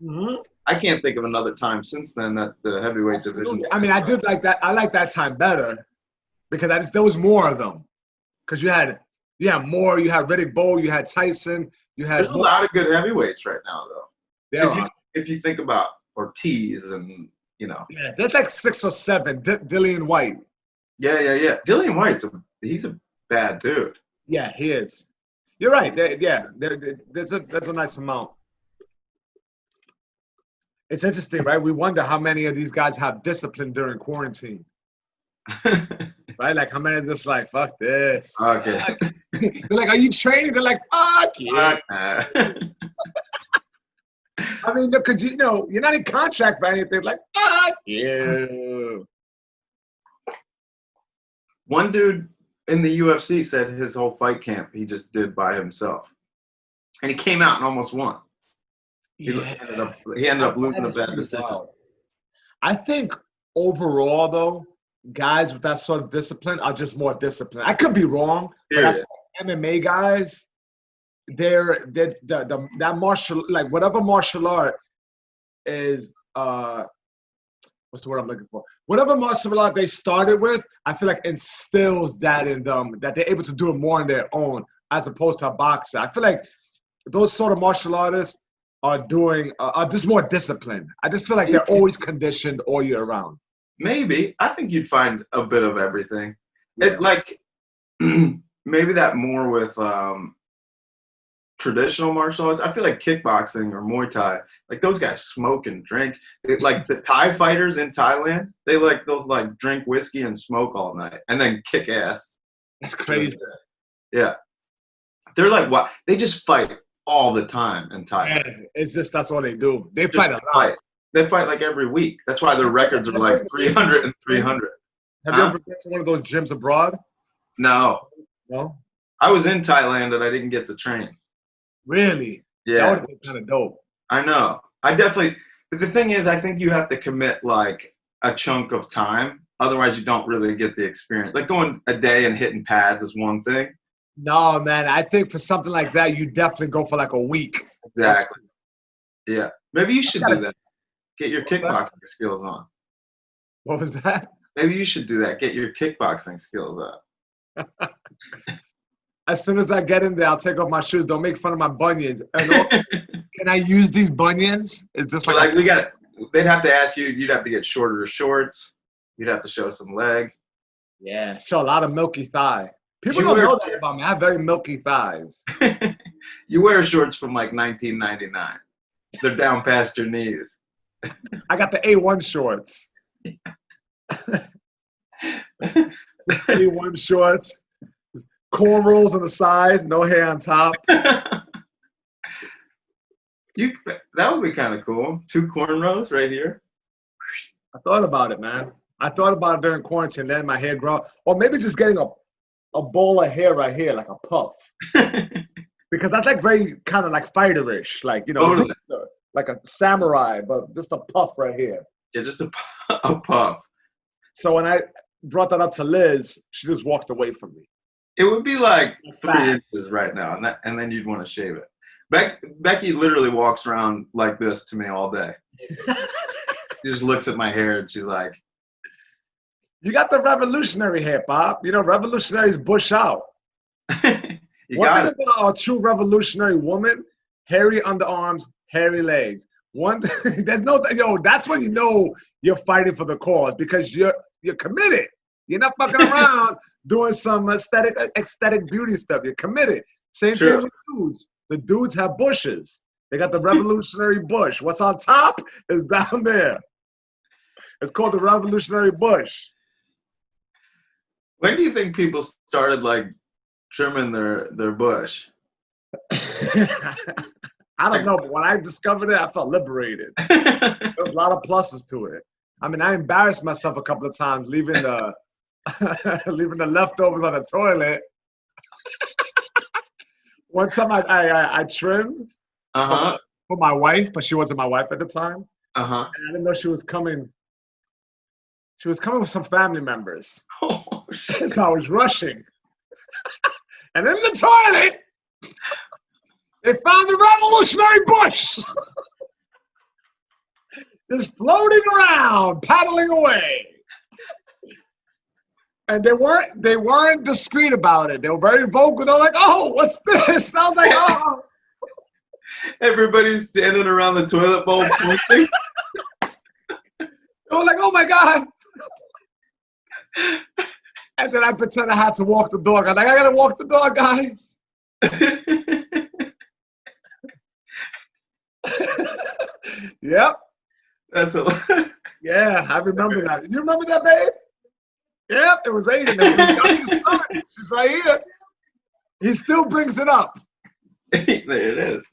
Mm-hmm. I can't think of another time since then that the heavyweight division. I mean, I did like that. I like that time better because there was more of them. Because you had more. You had Riddick Bowe. You had Tyson. You had. There's a lot of good heavyweights right now, though. If you think about Ortiz and Yeah, there's like 6 or 7. Dillian White. Yeah. Dillian White's he's a bad dude. Yeah, he is. You're right. There's a nice amount. It's interesting, right? We wonder how many of these guys have discipline during quarantine. Right? Like how many are just like, fuck this. Okay. They're like, are you trained? They're like, fuck yeah. I mean, because you're not in contract for anything. Like, fuck you. One dude in the UFC said his whole fight camp he just did by himself. And he came out and almost won. He ended up losing a bad decision. I think overall, though, guys with that sort of discipline are just more disciplined. I could be wrong. But MMA guys, that martial, like whatever martial art is, what's the word I'm looking for? Whatever martial art they started with, I feel like instills that in them, that they're able to do it more on their own as opposed to a boxer. I feel like those sort of martial artists are just more disciplined. I just feel like they're always conditioned all year round. Maybe. I think you'd find a bit of everything. Yeah. It's like maybe that more with traditional martial arts. I feel like kickboxing or Muay Thai, like those guys smoke and drink. Like the Thai fighters in Thailand, they drink whiskey and smoke all night and then kick ass. That's crazy. Yeah. They're like, what? They just fight all the time in Thailand. Yeah, it's just that's all they do. They fight a lot. They fight like every week. That's why their records are like 300 and 300. Have you ever been to one of those gyms abroad? No. No? I was in Thailand and I didn't get to train. Really? Yeah. That would have been kind of dope. I know. But the thing is, I think you have to commit like a chunk of time. Otherwise, you don't really get the experience. Like going a day and hitting pads is one thing. No, man. I think for something like that, you definitely go for like a week. Exactly. Yeah. Maybe you should do that. Get your kickboxing skills on. What was that? Maybe you should do that. Get your kickboxing skills up. As soon as I get in there, I'll take off my shoes. Don't make fun of my bunions. And also, can I use these bunions? Is this like they'd have to ask you, you'd have to get shorter shorts. You'd have to show some leg. Yeah, show a lot of milky thigh. People don't know that about me. I have very milky thighs. You wear shorts from like 1999. They're down past your knees. I got the A1 shorts. A1 shorts. Cornrows on the side, no hair on top. That would be kind of cool. 2 cornrows right here. I thought about it, man. I thought about it during quarantine, letting my hair grow. Or maybe just getting a ball of hair right here, like a puff. Because that's like very kind of like fighterish. Like, totally. Like a samurai, but just a puff right here. Yeah, just a puff. So when I brought that up to Liz, she just walked away from me. It would be like 3 inches right now, and then you'd want to shave it. Becky literally walks around like this to me all day. She just looks at my hair and she's like, "You got the revolutionary hair, Bob. Revolutionaries bush out." One thing about a true revolutionary woman: hairy underarms, hairy legs. That's when you know you're fighting for the cause because you're committed. You're not fucking around doing some aesthetic beauty stuff. You're committed. Same thing with dudes. The dudes have bushes. They got the revolutionary bush. What's on top is down there. It's called the revolutionary bush. When do you think people started like trimming their bush? I don't know, but when I discovered it, I felt liberated. There was a lot of pluses to it. I mean, I embarrassed myself a couple of times leaving the leaving the leftovers on the toilet. One time I trimmed for my wife, but she wasn't my wife at the time. And I didn't know she was coming. She was coming with some family members. Oh, shit. So I was rushing. And in the toilet, they found the Revolutionary bush. Just floating around, paddling away. And they weren't discreet about it. They were very vocal. They're like, "Oh, what's this?" I was like, "Oh." Everybody's standing around the toilet bowl pointing. They were like, "Oh my God." And then I pretend I had to walk the dog. I'm like, "I gotta walk the dog, guys." Yep. That's a Yeah, I remember that. You remember that, babe? Yep, it was Aiden. That's his youngest son. She's right here. He still brings it up. there it is.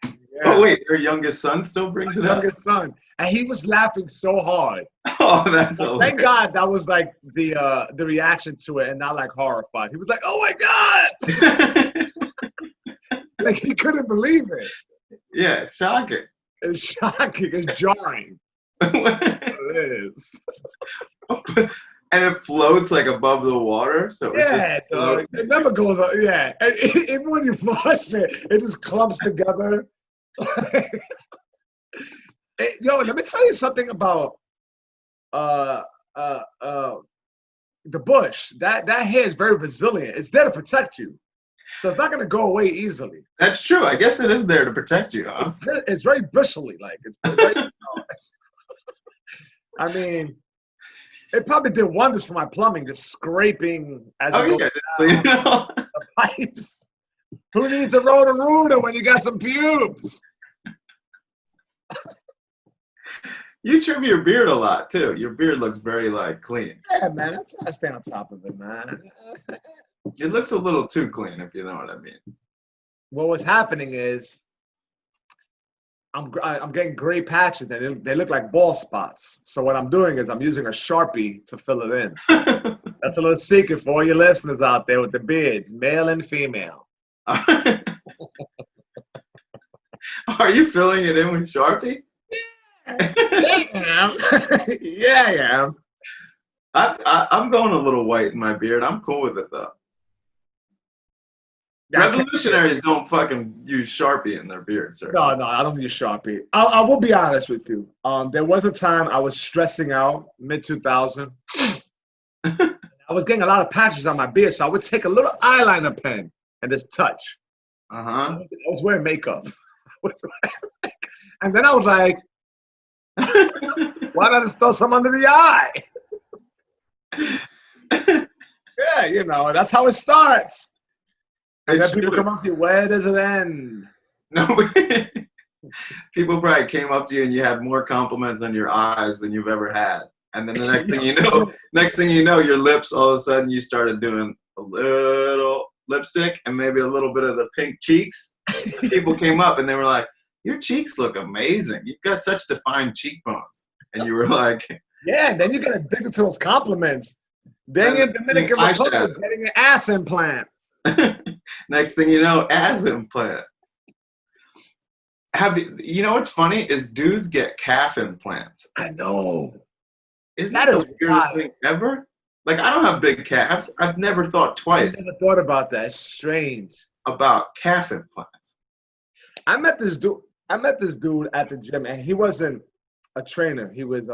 Yeah. Oh wait, her youngest son still brings it up. Youngest son, and he was laughing so hard. Oh, that's Thank God that was like the reaction to it, and not like horrified. He was like, "Oh my God!" Like he couldn't believe it. Yeah, it's shocking. It's shocking. It's jarring. It is. And it floats like above the water, so Yeah, dog. It never goes up. Yeah, and even when you flush it, it just clumps together. Yo, let me tell you something about the bush. That hair is very resilient. It's there to protect you, so it's not gonna go away easily. That's true. I guess it is there to protect you, huh? It's very bristly, like it's very, I mean, it probably did wonders for my plumbing, just scraping as it goes down the pipes. Who needs a Roto-Rooter when you got some pubes? You trim your beard a lot too. Your beard looks very like clean. Yeah, man, I stay on top of it, man. It looks a little too clean, if you know what I mean. Well, what's happening is I'm getting gray patches, and they look like bald spots. So what I'm doing is I'm using a Sharpie to fill it in. That's a little secret for all your listeners out there with the beards, male and female. Are you filling it in with Sharpie? Yeah, I am. Yeah, I am. I'm going a little white in my beard. I'm cool with it though. Revolutionaries don't fucking use Sharpie in their beards, sir. No, I don't use Sharpie. I will be honest with you. There was a time I was stressing out, mid-2000. I was getting a lot of patches on my beard, so I would take a little eyeliner pen and just touch. I was wearing makeup. And then I was like, why not just throw some under the eye? Yeah, you know, that's how it starts. And then people come up to you, where does it end? No, people probably came up to you and you had more compliments on your eyes than you've ever had. And then the next thing you know, your lips, all of a sudden you started doing a little lipstick and maybe a little bit of the pink cheeks. People came up and they were like, your cheeks look amazing. You've got such defined cheekbones. And you were like, yeah, and then you get addicted to those compliments. Then you're in Dominican Republic getting an ass implant. Next thing you know, ass implant. You know what's funny is dudes get calf implants. I know. Isn't that the weirdest thing ever? Like, I don't have big calves. I've never thought twice. I never thought about that. It's strange. About calf implants. I met this dude at the gym, and he wasn't a trainer. He was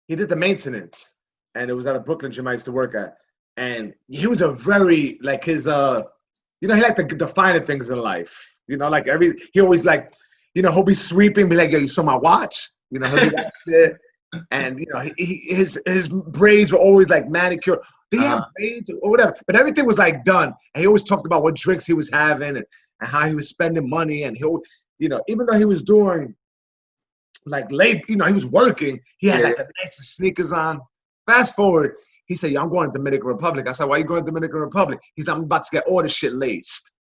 he did the maintenance, and it was at a Brooklyn gym I used to work at. And he was a very, like, his he liked the finer things in life. You know, like he always like, he'll be sweeping, be like, yo, you saw my watch? He'll do that shit. And his braids were always like manicured. He had braids or whatever, but everything was like done. And he always talked about what drinks he was having and how he was spending money. And he'll, even though he was doing like late, he was working, he had like the nicest sneakers on. Fast forward, he said, yo, I'm going to Dominican Republic. I said, why are you going to Dominican Republic? He said, I'm about to get all this shit laced.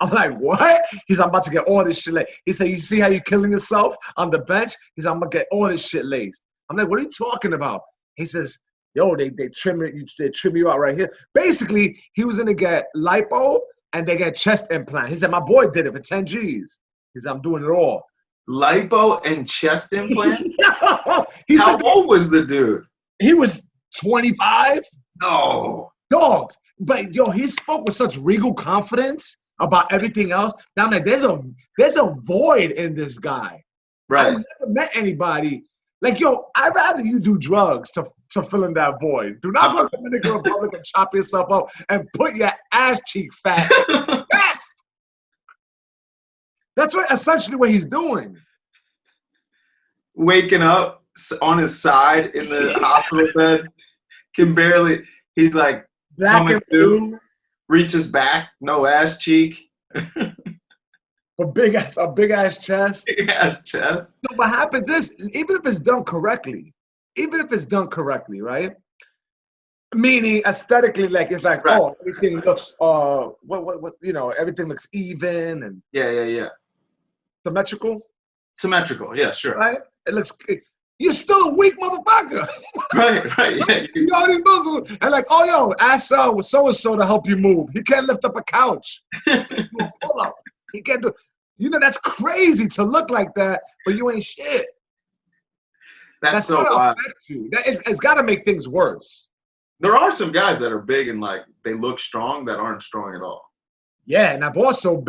I'm like, what? He's, I'm about to get all this shit laced. He said, you see how you killing yourself on the bench? He's, I'm gonna get all this shit laced. I'm like, what are you talking about? He says, yo, they trim you out right here. Basically, he was gonna get lipo and they get chest implant. He said, my boy did it for 10 G's. He said, I'm doing it all. Lipo and chest implants? He How said, old was the dude? he was 25. No. Dogs. But yo, he spoke with such regal confidence about everything else. Now I'm like, there's a void in this guy. Right. I've never met anybody like, yo, I'd rather you do drugs to fill in that void. Do not go to the Dominican Republic and chop yourself up and put your ass cheek fat fast. That's essentially what he's doing. Waking up on his side in the hospital bed, can barely, he's like, Black and blue. Reaches back, no ass cheek. A big ass chest. Big ass chest. So what happens is, even if it's done correctly, right? Meaning aesthetically, like it's like, right. Oh, everything looks what you know, everything looks even and Yeah. symmetrical. Symmetrical, yeah, sure. Right? It looks. You're still a weak motherfucker. Right, yeah. You got these muscles. And like, oh, yo, ask with so-and-so to help you move. He can't lift up a couch. Do a pull-up. He can't do. You know, that's crazy to look like that, but you ain't shit. That's so gonna wild. affect you. It's got to make things worse. There are some guys that are big and like they look strong that aren't strong at all. Yeah, and I've also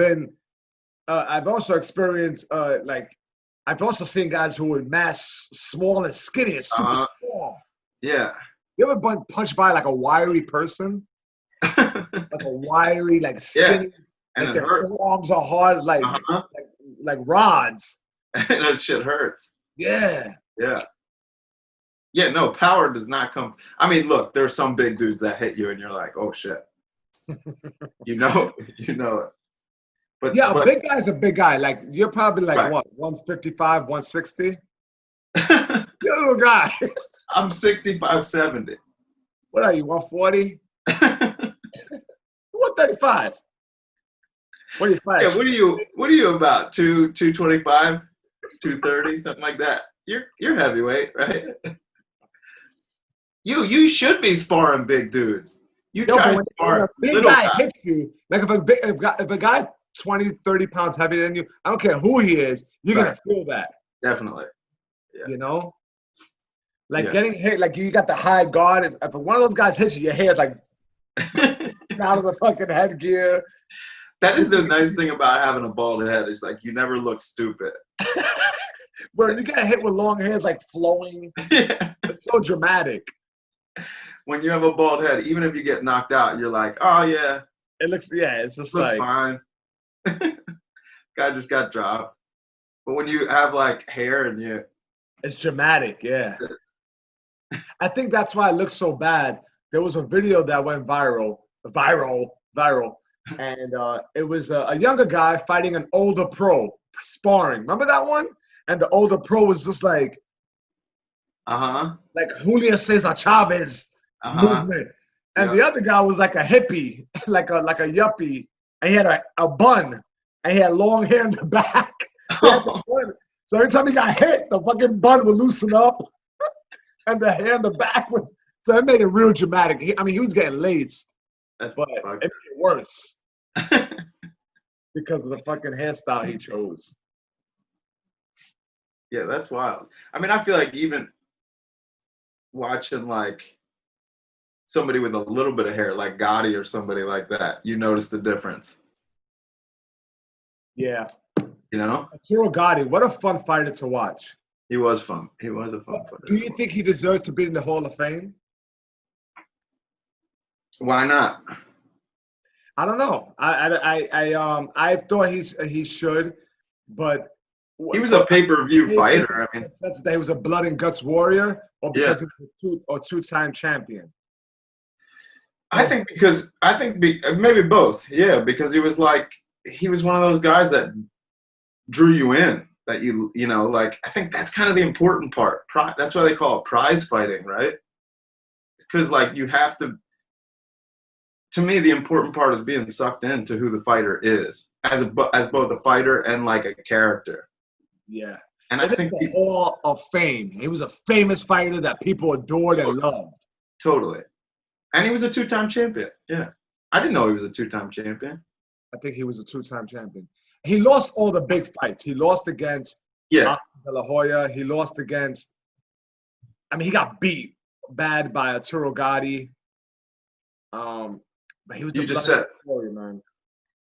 experienced I've also seen guys who are mass small and skinny and super strong. Yeah. You ever been punched by like a wiry person? Like a wiry, like skinny, and like their arms are hard, like rods. That shit hurts. Yeah. Yeah, no, power does not come. I mean, look, there's some big dudes that hit you and you're like, oh shit. you know it. But yeah, a big guy's a big guy. Like you're probably like right. What, 155, 160? You're a little guy. I'm 65, 70. What are you, 140? 135. What are you, yeah, what are you about? 225, 230, something like that. You're heavyweight, right? You should be sparring big dudes. You try to spar a big guy hits you, like if a guy's 20, 30 pounds heavier than you, I don't care who he is, you're gonna feel that. Definitely. Yeah. You know? Like getting hit, like you got the high guard. If one of those guys hits you, your hair's like out of the fucking headgear. That is the nice thing about having a bald head. It's like you never look stupid. Where you get hit with long hair, it's like flowing. Yeah. It's so dramatic. When you have a bald head, even if you get knocked out, you're like, oh yeah. It's just looks like fine. Guy just got dropped. But when you have like hair and it's dramatic, yeah. I think that's why it looks so bad. There was a video that went viral, and it was a younger guy fighting an older pro, sparring. Remember that one? And the older pro was just like, like Julio Cesar Chavez movement, and the other guy was like a hippie, like a yuppie, and he had a bun, and he had long hair in the back. So every time he got hit, the fucking bun would loosen up, and the hair in the back would. So it made it real dramatic. He was getting laced. But it made it worse because of the fucking hairstyle he chose. Yeah, that's wild. I mean, I feel like even watching like somebody with a little bit of hair, like Gotti or somebody like that, you notice the difference. Yeah. You know? Cyril Gotti, what a fun fighter to watch. He was fun. He was a fun fighter. Do you think he deserves to be in the Hall of Fame? Why not? I don't know. I thought he should, but he was a pay-per-view fighter. I mean, that's that he was a blood and guts warrior, or because he was a two-time champion. I think maybe both. Yeah, because he was one of those guys that drew you in. That you know, like I think that's kind of the important part. That's why they call it prize fighting, right? It's because like you have to. to me, the important part is being sucked into who the fighter is, as both a fighter and like a character. Yeah. And And I it's think the Hall of Fame. He was a famous fighter that people adored and loved. totally. And he was a 2-time champion. Yeah. I didn't know he was a 2-time champion. I think he was a 2-time champion. He lost all the big fights. He lost against Yeah. Oscar De La Hoya. He lost against, I mean, he got beat bad by Arturo Gatti. But he was You the just bloody said- warrior, man.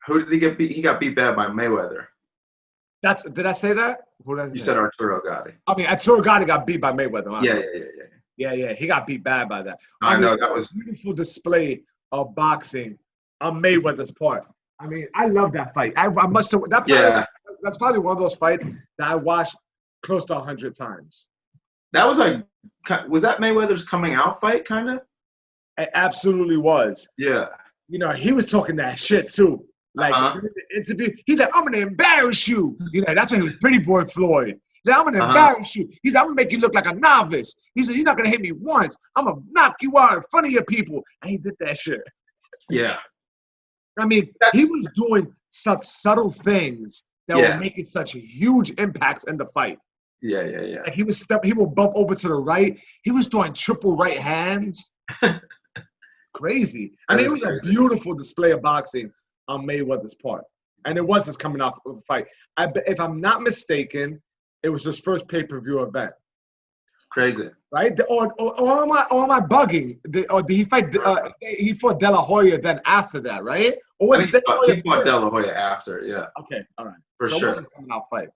Who did he get beat? He got beat bad by Mayweather. Did I say that? Who did I You say? said Arturo Gatti. I mean, Arturo Gatti got beat by Mayweather. Yeah. He got beat bad by that. I know mean, that was. a beautiful display of boxing on Mayweather's part. I mean, I love that fight. I must have. That's probably one of those fights that I watched close to 100 times. That was like, was that Mayweather's coming out fight, kind of? It absolutely was. Yeah. You know, he was talking that shit too. Like in the interview, he's like, "I'm gonna embarrass you." You know, that's when he was Pretty Boy Floyd. He's like, "I'm gonna embarrass you." He said, "I'm gonna make you look like a novice." He said, "You're not gonna hit me once. I'm gonna knock you out in front of your people." And he did that shit. Yeah. I mean, he was doing such subtle things that were making such huge impacts in the fight. Yeah. Like he would bump over to the right. He was doing triple right hands. Crazy. I mean, it was a beautiful display of boxing on Mayweather's part. And it was his coming off of a fight. If I'm not mistaken, it was his first pay-per-view event. Crazy. Right? Or am I bugging? Or did he fight? He fought De La Hoya then after that, right? Or was He fought De La Hoya after, yeah. Okay, all right. For so sure. What was his coming out fight?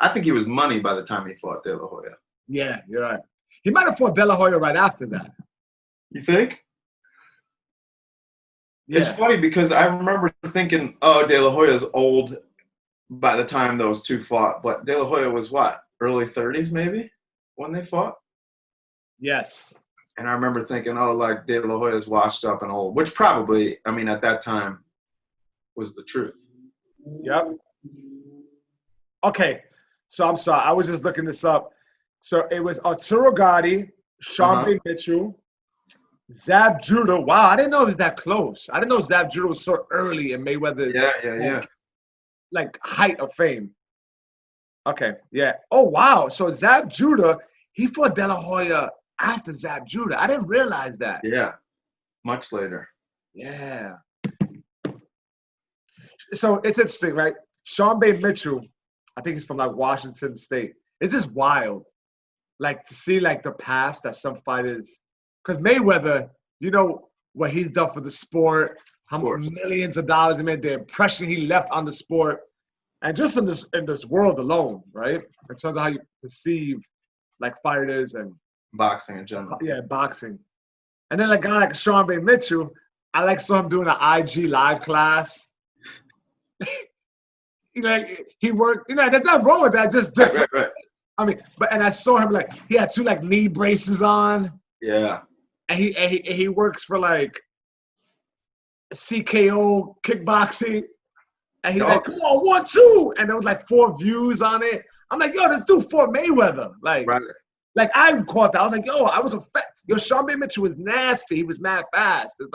I think he was money by the time he fought De La Hoya. Yeah, you're right. He might have fought De La Hoya right after that. You think? Yeah. It's funny because I remember thinking, oh, De La Hoya's old by the time those two fought. But De La Hoya was what? Early 30s maybe when they fought? Yes. And I remember thinking, oh, like De La Hoya's washed up and old, which probably, I mean, at that time was the truth. Yep. Okay. So I'm sorry. I was just looking this up. So it was Arturo Gatti, Sean Mitchell, Zab Judah. Wow, I didn't know it was that close. I didn't know Zab Judah was so early in Mayweather's like height of fame. Okay, yeah. Oh, wow. So Zab Judah, he fought De La Hoya after Zab Judah. I didn't realize that. Yeah, much later. Yeah. So it's interesting, right? Sean Mitchell, I think he's from like Washington State. It's just wild, like to see like the paths that some fighters. Because Mayweather, you know what he's done for the sport, how many millions of dollars he made, the impression he left on the sport, and just in this world alone, right? In terms of how you perceive like fighters and boxing in general. Yeah, boxing. And then a guy like Sean Mitchell, I saw him doing an IG live class. He worked, there's nothing wrong with that, just different. Right. I mean, and I saw him he had two knee braces on. Yeah. And he works for CKO kickboxing. And he's like, come on, 1, 2. And there was 4 views on it. I'm like, yo, this dude fought Mayweather. Like I caught that. I was like, yo, Sean Mitchell was nasty. He was mad fast. It's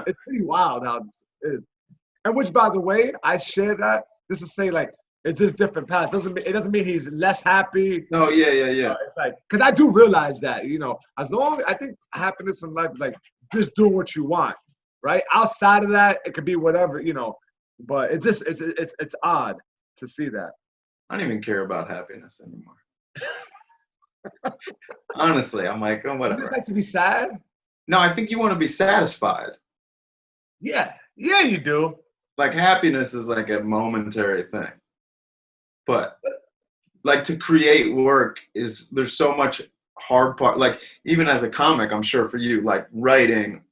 it's pretty wild how this is. And which, by the way, I share that. This is say it's just different paths. It doesn't mean he's less happy. No, yeah. It's because I do realize that, as long I think happiness in life is just doing what you want, right? Outside of that, it could be whatever, but it's just it's odd to see that. I don't even care about happiness anymore. Honestly, I'm like, oh, whatever. You just like to be sad? No, I think you want to be satisfied. Yeah, you do. Happiness is a momentary thing. But to create work there's so much hard part. Even as a comic, I'm sure for you, writing,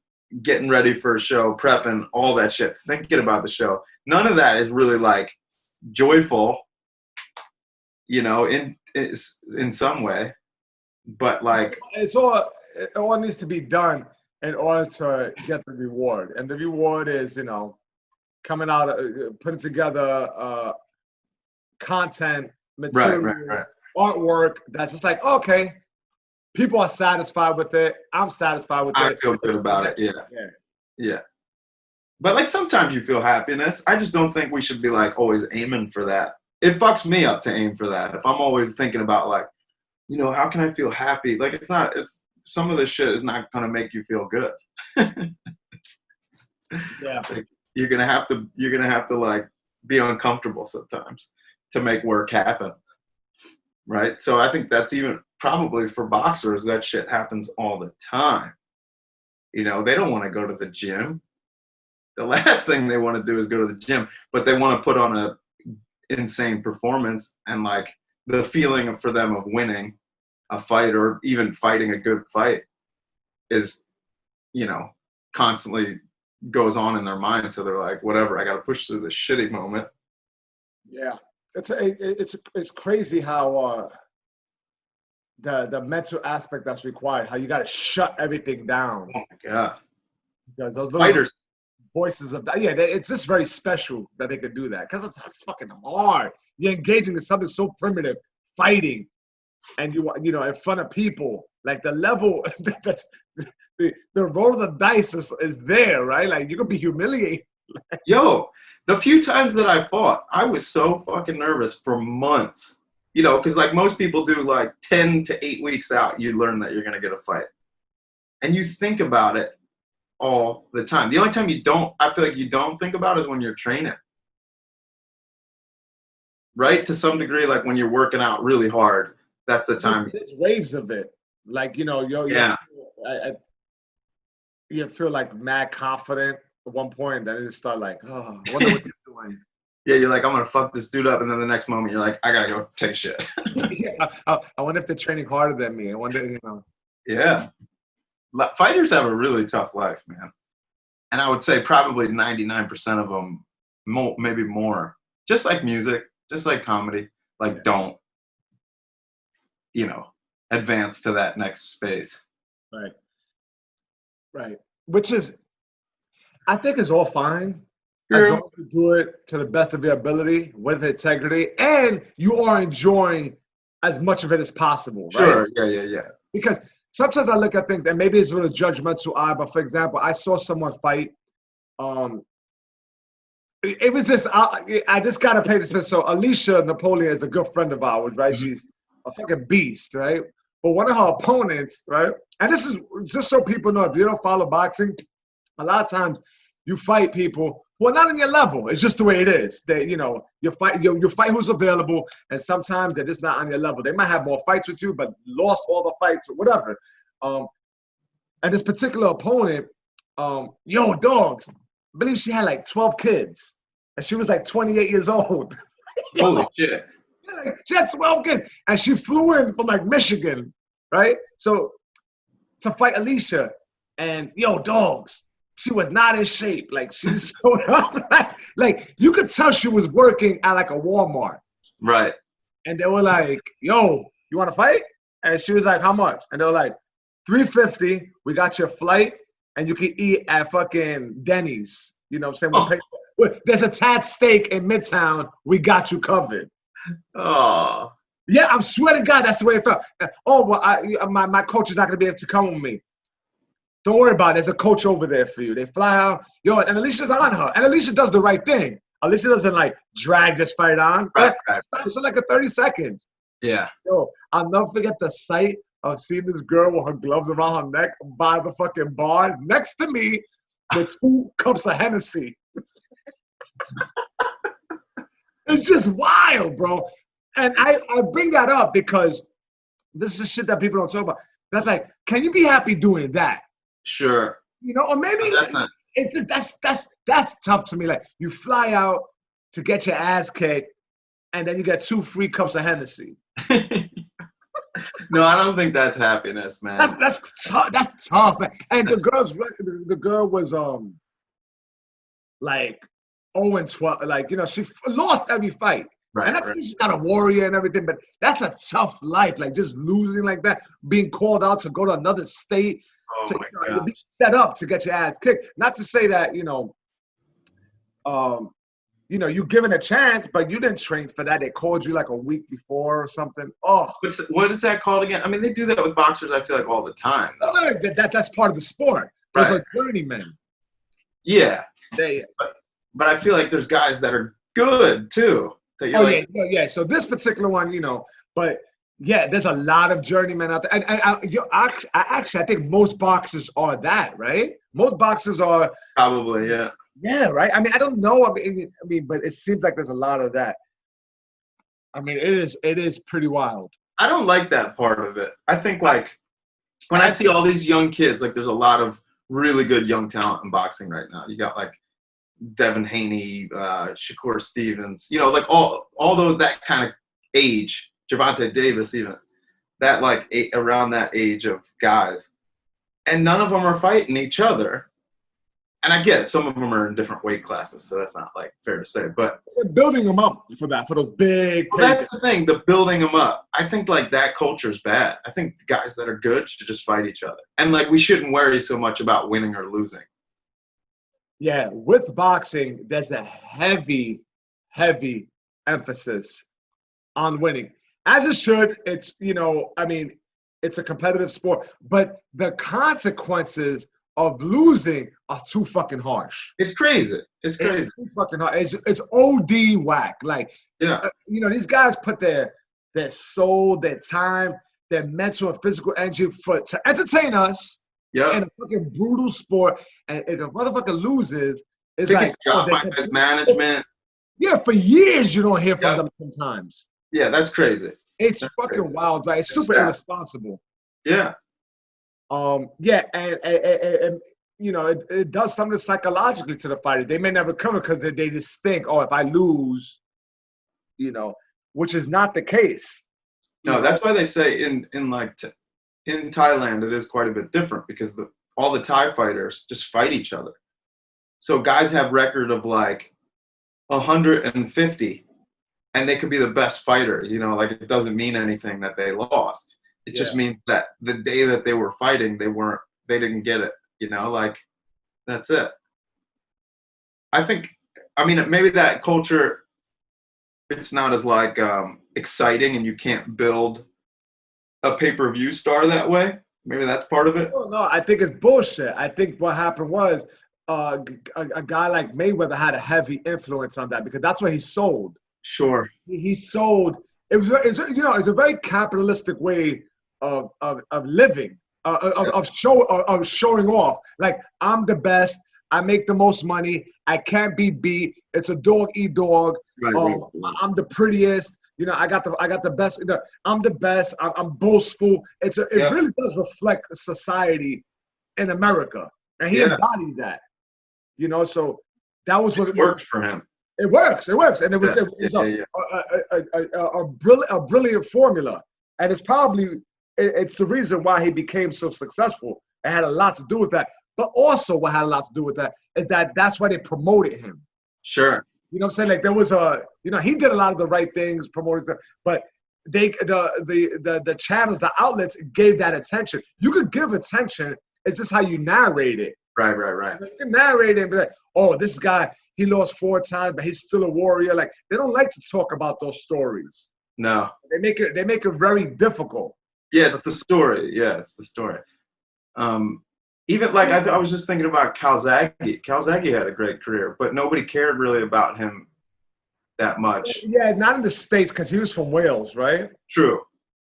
getting ready for a show, prepping, all that shit, thinking about the show. None of that is really joyful, in some way. But it all needs to be done in order to get the reward. And the reward is, coming out, putting together content, material, right. artwork that's just okay, people are satisfied with it. I'm satisfied with it. I feel good about it. Yeah. But like sometimes you feel happiness. I just don't think we should be like always aiming for that. It fucks me up to aim for that. If I'm always thinking about like, you know, how can I feel happy? Like it's some of this shit is not gonna make you feel good. Yeah. Like, you're gonna have to like be uncomfortable sometimes to make work happen. Right? So I think that's even probably for boxers, that shit happens all the time. You know, they don't want to go to the gym. The last thing they want to do is go to the gym, but they want to put on a insane performance, and like the feeling for them of winning a fight or even fighting a good fight is, you know, constantly goes on in their mind. So they're like, whatever, I got to push through this shitty moment. Yeah. It's crazy how the mental aspect that's required, how you got to shut everything down. Oh my God. Because those little Fighters. voices of that, it's just very special that they could do that, because it's fucking hard. You're engaging in something so primitive, fighting, and you know, in front of people, like the level, the roll of the dice is there, right? Like you could be humiliated. Yo, the few times that I fought, I was so fucking nervous for months. You know, because like most people do, like 10 to 8 weeks out, you learn that you're going to get a fight. And you think about it all the time. The only time I feel like you don't think about it is when you're training. Right? To some degree, like when you're working out really hard, that's the time. There's waves of it. Like, you know, Yeah. You feel like mad confident at one point, then it just start like, oh, I wonder what you're doing. Yeah, you're like, I'm going to fuck this dude up. And then the next moment, you're like, I got to go take shit. Yeah, I wonder if they're training harder than me. I wonder, you know. Yeah. Fighters have a really tough life, man. And I would say probably 99% of them, maybe more, just like music, just like comedy, like don't, you know, advance to that next space. Right. Right. Which is, I think is all fine. As long as you do it to the best of your ability, with integrity, and you are enjoying as much of it as possible, right? Sure, yeah. Because sometimes I look at things, and maybe it's with a judgmental eye, but for example, I saw someone fight. It was just, I just got to pay this. So Alicia Napoleon is a good friend of ours, right? Mm-hmm. She's a fucking beast, right? But one of her opponents, right? And this is just so people know, if you don't follow boxing, a lot of times you fight people who are not on your level. It's just the way it is. They, you know, you fight who's available, and sometimes they're just not on your level. They might have more fights with you, but lost all the fights or whatever. And this particular opponent, dogs, I believe she had like 12 kids, and she was like 28 years old. Holy shit. Yeah, she had 12 kids, and she flew in from like Michigan, right? So to fight Alicia, and dogs. She was not in shape. Like, she just showed up. Like, you could tell she was working at like a Walmart. Right. And they were like, yo, you want to fight? And she was like, how much? And they were like, $350. We got your flight, and you can eat at fucking Denny's. You know what I'm saying? There's a Tad steak in Midtown. We got you covered. Oh. Yeah, I swear to God, that's the way it felt. Oh, well, my coach is not going to be able to come with me. Don't worry about it. There's a coach over there for you. They fly out. And Alicia's on her. And Alicia does the right thing. Alicia doesn't, like, drag this fight on. Right. It's like a 30 seconds. Yeah. I'll never forget the sight of seeing this girl with her gloves around her neck by the fucking bar next to me with 2 cups of Hennessy. It's just wild, bro. And I bring that up because this is shit that people don't talk about. That's like, can you be happy doing that? Sure. You know, or maybe that's tough to me. Like, you fly out to get your ass kicked, and then you get 2 free cups of Hennessy. No, I don't think that's happiness, man. That's tough, man. And the girl was like 0-12. Like, you know, she lost every fight. Right, and that's she's not a warrior and everything, but that's a tough life. Like, just losing like that, being called out to go to another state, to be set up to get your ass kicked. Not to say that, you given a chance, but you didn't train for that. They called you like a week before or something. Oh, what is that called again? I mean, they do that with boxers, I feel like, all the time. No, that's part of the sport. Those are journeymen. Yeah, They, but I feel like there's guys that are good too. That you're oh like, yeah. So this particular one, but yeah, there's a lot of journeymen out there. And I think most boxers are that, right? Most boxers are. probably, yeah. Yeah, right. I mean, I don't know. But it seems like there's a lot of that. I mean, it is pretty wild. I don't like that part of it. I think like when I see all these young kids, like there's a lot of really good young talent in boxing right now. You got like Devin Haney, Shakur Stevens, like all those, that kind of age, Gervonta Davis, even that like around that age of guys, and none of them are fighting each other. And I get it, some of them are in different weight classes, so that's not like fair to say. But they're building them up for those big. Well, that's the thing, the building them up. I think like that culture is bad. I think the guys that are good should just fight each other, and like we shouldn't worry so much about winning or losing. Yeah, with boxing, there's a heavy emphasis on winning. As it should. It's, it's a competitive sport, but the consequences of losing are too fucking harsh. It's crazy. It's crazy. It's too fucking harsh. It's OD whack. Like, Yeah. These guys put their soul, their time, their mental and physical energy to entertain us. Yeah. In a fucking brutal sport, and if a motherfucker loses, it's They like get shot by his management. Yeah, for years you don't hear from them sometimes. Yeah, that's crazy. It's That's fucking crazy. wild, right? It's super sad. irresponsible. Yeah. Yeah, and it does something psychologically to the fighter. They may never cover because they just think, oh, if I lose, which is not the case. No, that's why they say in Thailand it is quite a bit different because all the Thai fighters just fight each other. So guys have record of like 150, and they could be the best fighter. Like it doesn't mean anything that they lost. It just means that the day that they were fighting, they didn't get it. Like that's it. Maybe that culture, it's not as like exciting, and you can't build a pay-per-view star that way. Maybe that's part of it. No, I think it's bullshit. I think what happened was a guy like Mayweather had a heavy influence on that because that's what he sold. Sure. He sold. It's a very capitalistic way of living, of showing off. Like, I'm the best. I make the most money. I can't be beat. It's a dog eat dog. Right. I'm the prettiest. I got the best. I'm the best. I'm boastful. It really does reflect society in America, and he embodied that. So that was what it worked for him. It works, and it was a brilliant formula, and it's the reason why he became so successful. It had a lot to do with that, but also what had a lot to do with that is that's why they promoted him. Sure. You know what I'm saying? Like there was he did a lot of the right things, promoting stuff, but the channels, the outlets gave that attention. You could give attention. It's just how you narrate it. Right. You can narrate it and be like, oh, this guy, he lost 4 times, but he's still a warrior. Like they don't like to talk about those stories. No. They make it very difficult. Yeah, it's the story. Even like I was just thinking about Calzaghe. Calzaghe had a great career, but nobody cared really about him that much. Yeah, not in the States because he was from Wales, right? True,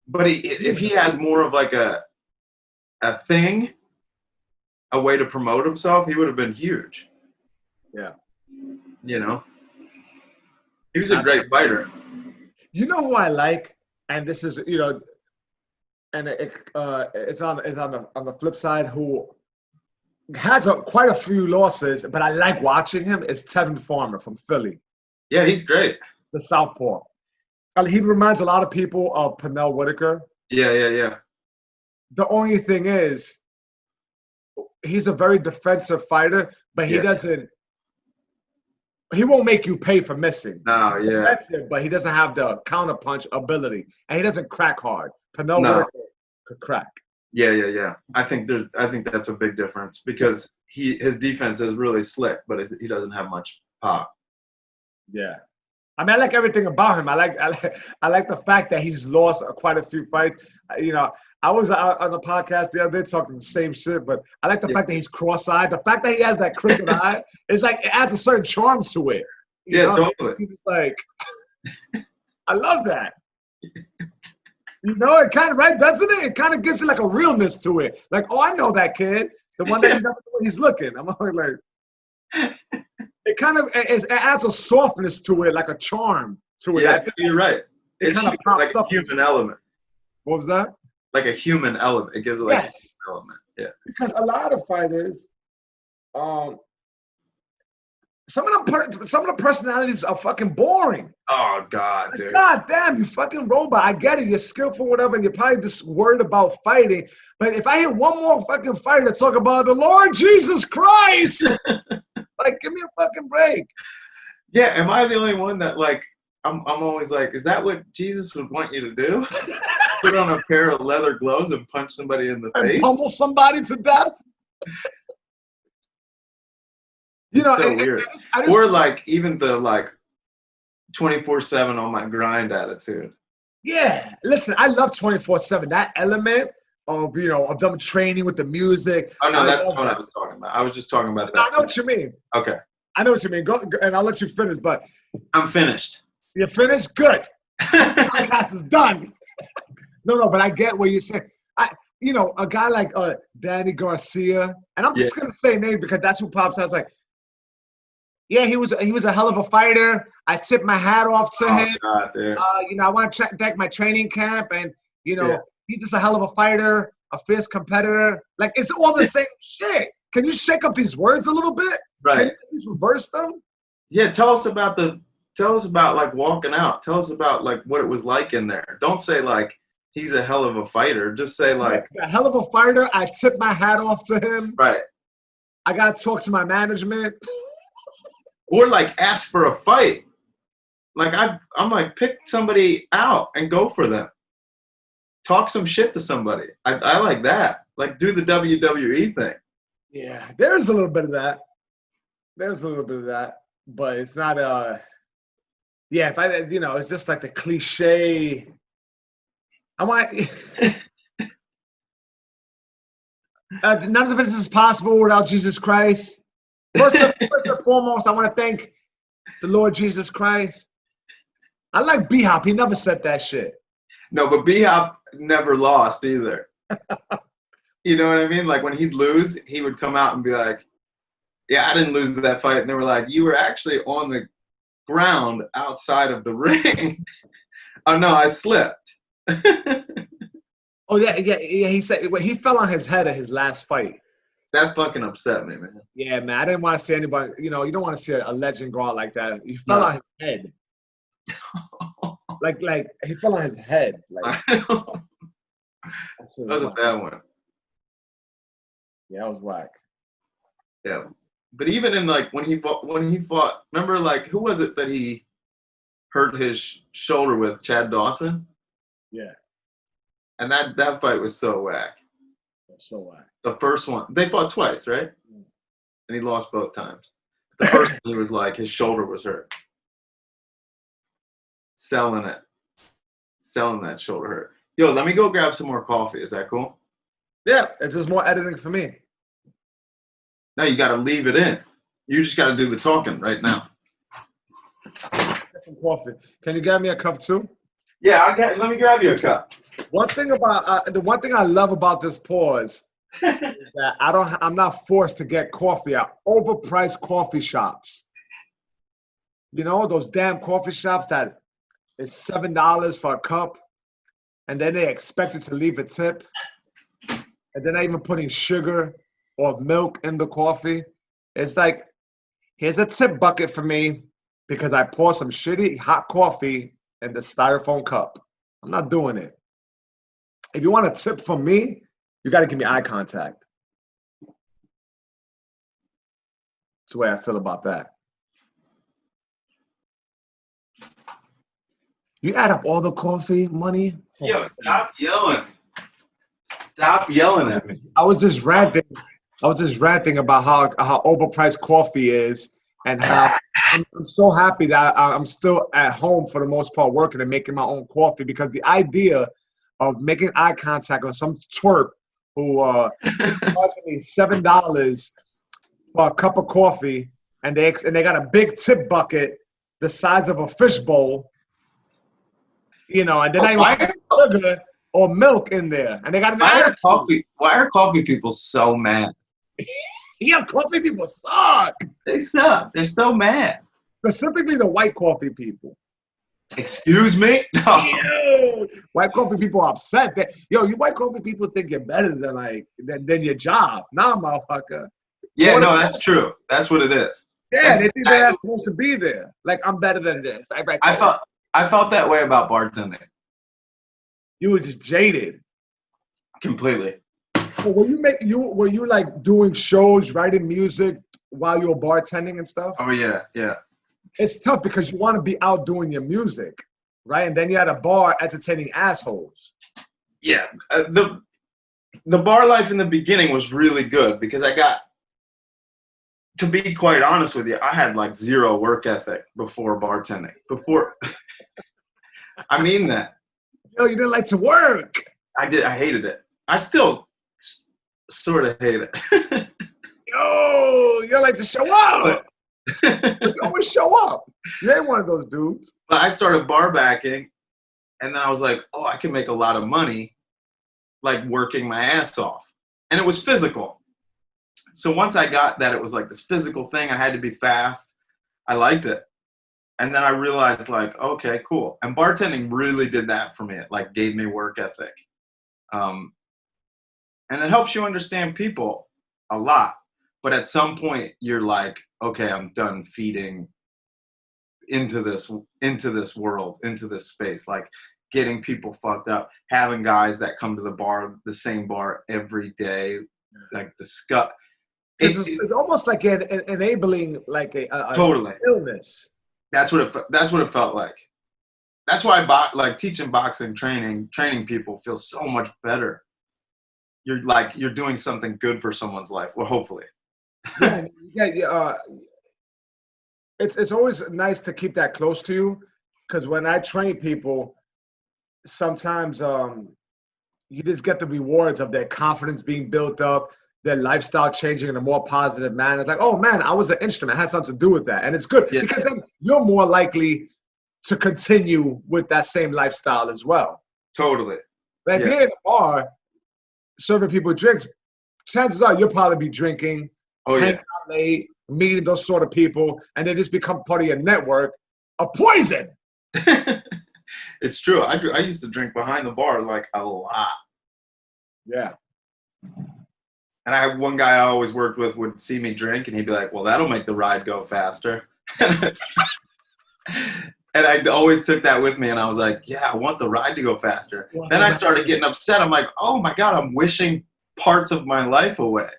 but if he had more of like a thing, a way to promote himself, he would have been huge. Yeah. He was a great fighter. You know who I like, and this is and it's on the flip side, who has quite a few losses, but I like watching him, is Tevin Farmer from Philly. Yeah, he's great. The southpaw. He reminds a lot of people of Pernell Whitaker. Yeah. The only thing is, he's a very defensive fighter, but he won't make you pay for missing. No, yeah. That's it, but he doesn't have the counterpunch ability, and he doesn't crack hard. Pernell Whitaker could crack. Yeah. I think that's a big difference because his defense is really slick, but he doesn't have much pop. Yeah. I mean, I like everything about him. I like the fact that he's lost quite a few fights. You know, I was on the podcast the other day talking the same shit, but I like the fact that he's cross-eyed. The fact that he has that crooked eye, it's like it adds a certain charm to it. You know? Totally. He's like, I love that. You know, it kind of, right, doesn't it? It kind of gives it like a realness to it. Like, oh, I know that kid. The one that you never know he's looking. I'm like, it kind of it adds a softness to it, like a charm to it. Yeah, you're right. It kind of pops like up. a human element. What was that? Like a human element. It gives it like a human element. Yeah. Because a lot of fighters, some of the personalities are fucking boring. Oh God, dude. God damn, you fucking robot. I get it. You're skillful, whatever, and you're probably just worried about fighting. But if I hear one more fucking fighter talk about the Lord Jesus Christ, like, give me a fucking break. Yeah, am I the only one that like? I'm always like, is that what Jesus would want you to do? Put on a pair of leather gloves and punch somebody in the face? Pummel somebody to death? You know, so weird. Or like even the like 24/7 on my grind attitude. Yeah, listen, I love 24/7. That element of, you know, of them training with the music. Oh no, that's not what I was talking about. I was just talking about that. I know what you mean. Okay. I know what you mean. Go, and I'll let you finish, but I'm finished. You're finished? Good. Podcast is done. No, but I get what you're saying. You know, a guy like Danny Garcia, and I'm just gonna say names because that's who pops out. It's like, yeah, he was a hell of a fighter. I tip my hat off to him. God, dude. You know, I want to thank my training camp, and you know, he's just a hell of a fighter, a fierce competitor. Like, it's all the same shit. Can you shake up these words a little bit? Right. Can you please reverse them? Yeah, tell us about like walking out. Tell us about like what it was like in there. Don't say like he's a hell of a fighter. Just say like a hell of a fighter. I tip my hat off to him. Right. I gotta talk to my management. Or like ask for a fight. Like I'm like, pick somebody out and go for them. Talk some shit to somebody. I like that. Like do the WWE thing. Yeah, there's a little bit of that. But it's not yeah, if I, you know, it's just like the cliche. I want none of this is possible without Jesus Christ. First and foremost, I want to thank the Lord Jesus Christ. I like B-Hop. He never said that shit. No, but B-Hop never lost either. You know what I mean? Like when he'd lose, he would come out and be like, yeah, I didn't lose that fight. And they were like, you were actually on the ground outside of the ring. Oh, no, I slipped. Oh, yeah. He said he fell on his head at his last fight. That fucking upset me, man. Yeah, man. I didn't want to see anybody, you know, you don't want to see a legend go out like that. He fell on his head. like he fell on his head. Like, that was a bad one. Yeah, that was whack. Yeah. But even in like when he fought, remember like who was it that he hurt his shoulder with? Chad Dawson? Yeah. And that fight was so whack. So whack. The first one, they fought twice, right? And he lost both times. The first one, he was like, his shoulder was hurt. Selling that shoulder hurt. Yo, let me go grab some more coffee. Is that cool? Yeah, it's just more editing for me. No, you got to leave it in. You just got to do the talking right now. Get some coffee. Can you get me a cup too? Yeah, let me grab you a cup. One thing about the one thing I love about this pause is that I'm not forced to get coffee at overpriced coffee shops. You know, those damn coffee shops that is $7 for a cup, and then they expect you to leave a tip, and they're not even putting sugar or milk in the coffee. It's like, here's a tip bucket for me because I pour some shitty hot coffee in the styrofoam cup. I'm not doing it. If you want a tip from me, you got to give me eye contact. That's the way I feel about that. You add up all the coffee money. Yo, stop yelling. Stop yelling at me. I was just ranting about how overpriced coffee is, and how I'm so happy that I'm still at home for the most part working and making my own coffee, because the idea of making eye contact with some twerp who charging me $7 for a cup of coffee, and they got a big tip bucket the size of a fishbowl, and then I put sugar or milk in there, and they got an why are coffee people so mad? Yeah, coffee people suck. They suck. They're so mad. Specifically the white coffee people. Excuse me? No. Yo, white coffee people are upset. You white coffee people think you're better than your job. Nah, motherfucker. Yeah, no, that's true. That's what it is. Yeah, they think they're supposed to be there. Like, I'm better than this. I felt that way about bartending. You were just jaded. Completely. So were you like doing shows, writing music while you were bartending and stuff? Oh yeah, yeah. It's tough because you want to be out doing your music, right? And then you had a bar entertaining assholes. Yeah, the bar life in the beginning was really good because to be quite honest with you, I had like zero work ethic before bartending. I mean that. Yo, you didn't like to work. I did. I hated it. I still sort of hate it. Yo, you don't like to show up. You always show up. You ain't one of those dudes. But I started bar backing, and then I was like, oh, I can make a lot of money, like working my ass off. And it was physical. So once I got that it was like this physical thing, I had to be fast. I liked it. And then I realized, like, okay, cool. And bartending really did that for me. It like gave me work ethic. And it helps you understand people a lot. But at some point you're like, okay, I'm done feeding into this world, into this space, like getting people fucked up, having guys that come to the same bar every day, like discuss. It's almost like an enabling, like a totally illness. That's what it felt like. That's why teaching boxing training people feels so much better. You're doing something good for someone's life. Well, hopefully. Yeah. It's always nice to keep that close to you, because when I train people, sometimes you just get the rewards of their confidence being built up, their lifestyle changing in a more positive manner. It's like, oh man, I was an instrument. It had something to do with that. And it's good because then you're more likely to continue with that same lifestyle as well. Totally. Like being in a bar, serving people drinks, chances are you'll probably be drinking, hanging out late, meeting those sort of people, and they just become part of your network of poison. It's true. I used to drink behind the bar like a lot. Yeah. And I had one guy I always worked with would see me drink, and he'd be like, well, that'll make the ride go faster. And I always took that with me, and I was like, yeah, I want the ride to go faster. Then I started getting upset. I'm like, oh, my God, I'm wishing parts of my life away.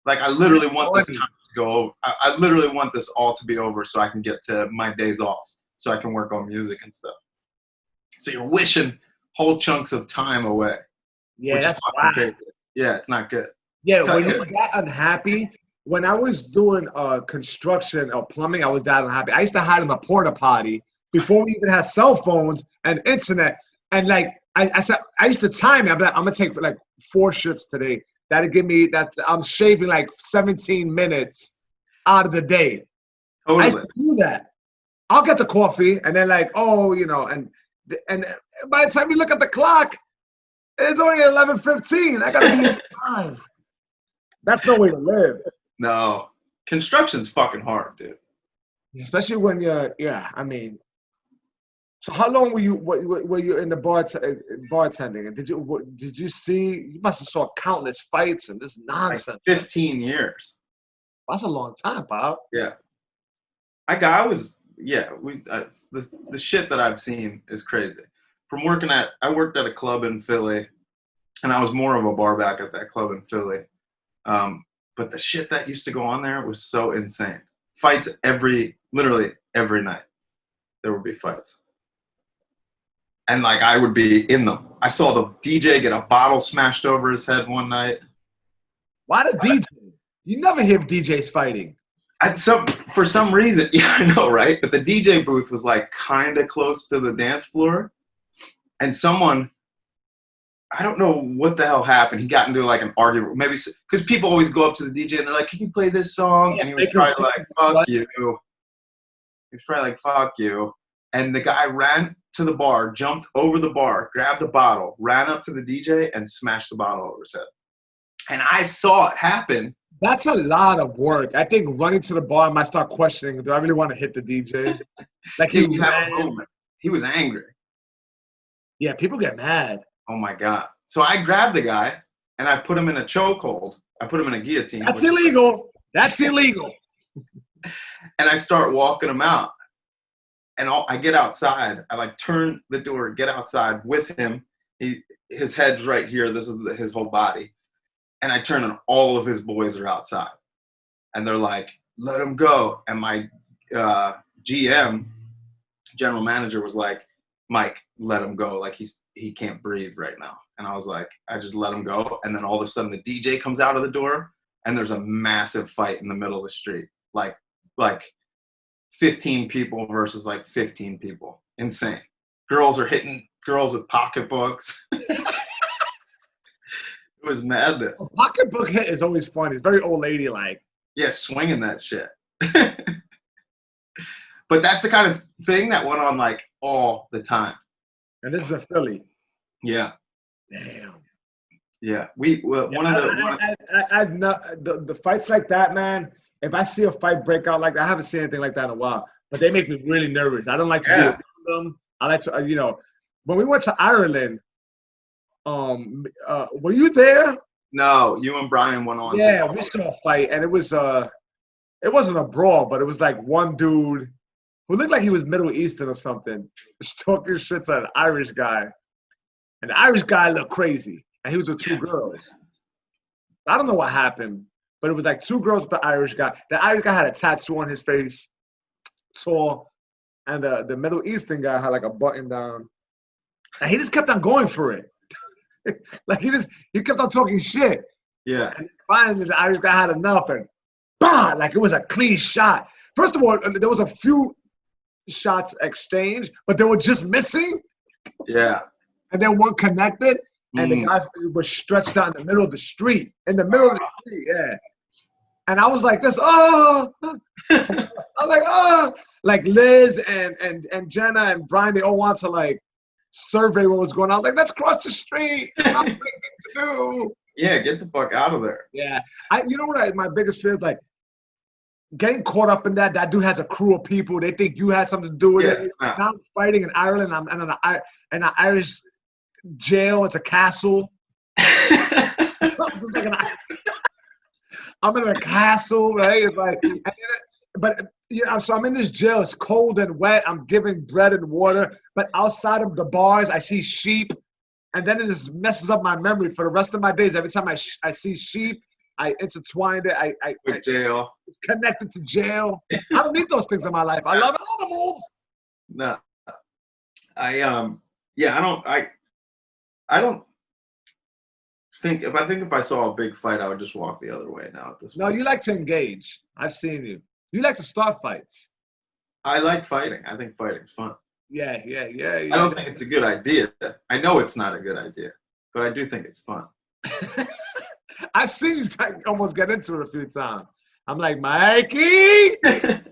Like, I literally want this time to go over. I literally want this all to be over so I can get to my days off, so I can work on music and stuff. So you're wishing whole chunks of time away. Yeah, that's wild. Yeah, it's not good. Yeah, when you're that unhappy, when I was doing construction or plumbing, I was that unhappy. I used to hide in a porta potty before we even had cell phones and internet. And like I said, I used to time it. I'm gonna take like 4 shits today. That'll give me that. I'm shaving like 17 minutes out of the day. Totally. I used to do that. I'll get the coffee and then like, and by the time you look at the clock, it's only 11:15. I gotta be at 5. That's no way to live. No, construction's fucking hard, dude. Especially when so how long were you in the bartending? And did you see? You must have saw countless fights and this nonsense. Like 15 years. That's a long time, Bob. Yeah. The shit that I've seen is crazy. I worked at a club in Philly, and I was more of a bar back at that club in Philly. But the shit that used to go on there was so insane. Fights literally every night. There would be fights. And like I would be in them. I saw the DJ get a bottle smashed over his head one night. Why the DJ? You never hear DJs fighting. For some reason, yeah, I know, right? But the DJ booth was like kind of close to the dance floor, and someone, I don't know what the hell happened. He got into like an argument, maybe because people always go up to the DJ and they're like, "Can you play this song?" And he was probably like, "Fuck you." He was probably like, "Fuck you." And the guy ran to the bar, jumped over the bar, grabbed the bottle, ran up to the DJ, and smashed the bottle over his head. And I saw it happen. That's a lot of work. I think running to the bar, I might start questioning, do I really want to hit the DJ? Like he was angry. Yeah, people get mad. Oh my God. So I grabbed the guy and I put him in a chokehold. I put him in a guillotine. That's illegal. That's illegal. And I start walking him out. And I get outside. I like turn the door, get outside with him. His head's right here. This is his whole body. And I turn and all of his boys are outside. And they're like, let him go. And my GM, general manager, was like, Mike, let him go. Like he can't breathe right now. And I was like, I just let him go. And then all of a sudden the DJ comes out of the door and there's a massive fight in the middle of the street. Like 15 people versus like 15 people. Insane. Girls are hitting girls with pocketbooks. It was madness. A pocketbook hit is always fun. It's very old lady like. Yeah, swinging that shit. But that's the kind of thing that went on like all the time. And this is a Philly. Yeah. Damn. Yeah. The fights like that, man. If I see a fight break out like that, I haven't seen anything like that in a while. But they make me really nervous. I don't like to be around them. I like to, when we went to Ireland, were you there? No, you and Brian went on. Yeah, we saw a fight, and it wasn't a brawl, but it was like one dude who looked like he was Middle Eastern or something, was talking shit to an Irish guy. And the Irish guy looked crazy, and he was with two girls. I don't know what happened, but it was like two girls with the Irish guy. The Irish guy had a tattoo on his face, tall, and the Middle Eastern guy had like a button down. And he just kept on going for it. Like he kept on talking shit. Yeah. And finally the Irish guy had enough and bah! Like it was a clean shot. First of all, there was a few shots exchanged, but they were just missing. Yeah. And then one connected, and the guy was stretched out in the middle of the street. In the middle of the street, yeah. And I was like this, oh. I was like, oh. Like Liz and Jenna and Brian, they all want to like survey what was going on. I was like, let's cross the street. Nothing to do. Yeah, get the fuck out of there. Yeah. You know what my biggest fear is like getting caught up in that. That dude has a crew of people. They think you had something to do with it. Now I'm fighting in Ireland. I'm in an Irish jail. It's a castle. I'm in a castle, right? It's like, but so I'm in this jail. It's cold and wet. I'm giving bread and water. But outside of the bars, I see sheep. And then it just messes up my memory for the rest of my days. Every time I see sheep, I intertwined it. With jail. It's connected to jail. I don't need those things in my life. I love animals. No. I don't think if I saw a big fight, I would just walk the other way now at this point. No, you like to engage. I've seen you. You like to start fights. I like fighting. I think fighting's fun. Yeah. I don't think it's a good idea. I know it's not a good idea, but I do think it's fun. I've seen you almost get into it a few times. I'm like, Mikey! You're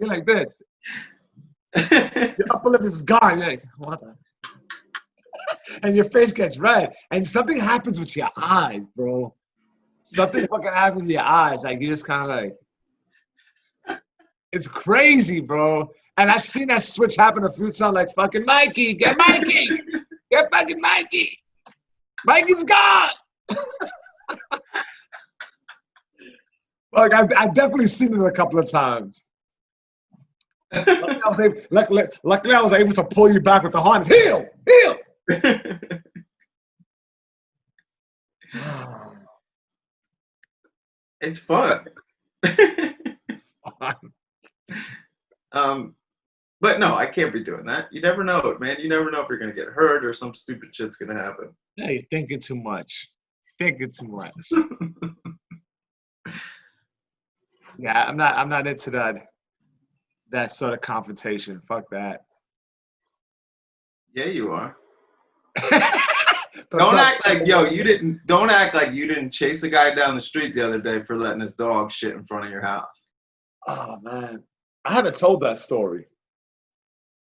like this. Your upper lip is gone. You're like, what the? And your face gets red. And something happens with your eyes, bro. Something fucking happens with your eyes. Like, you just kind of like, it's crazy, bro. And I've seen that switch happen a few times, like, fucking Mikey, get Mikey! Get fucking Mikey! Mikey's gone! Like, I've definitely seen it a couple of times. Luckily, I was able to pull you back with the harness. Heel! It's fun. But no, I can't be doing that. You never know it, man. You never know if you're gonna get hurt or some stupid shit's gonna happen. Yeah, you're thinking too much. Yeah, I'm not into that sort of confrontation. Fuck that. Yeah, you are. But Don't tell- act like yo, you didn't. Don't act like you didn't chase a guy down the street the other day for letting his dog shit in front of your house. Oh man, I haven't told that story.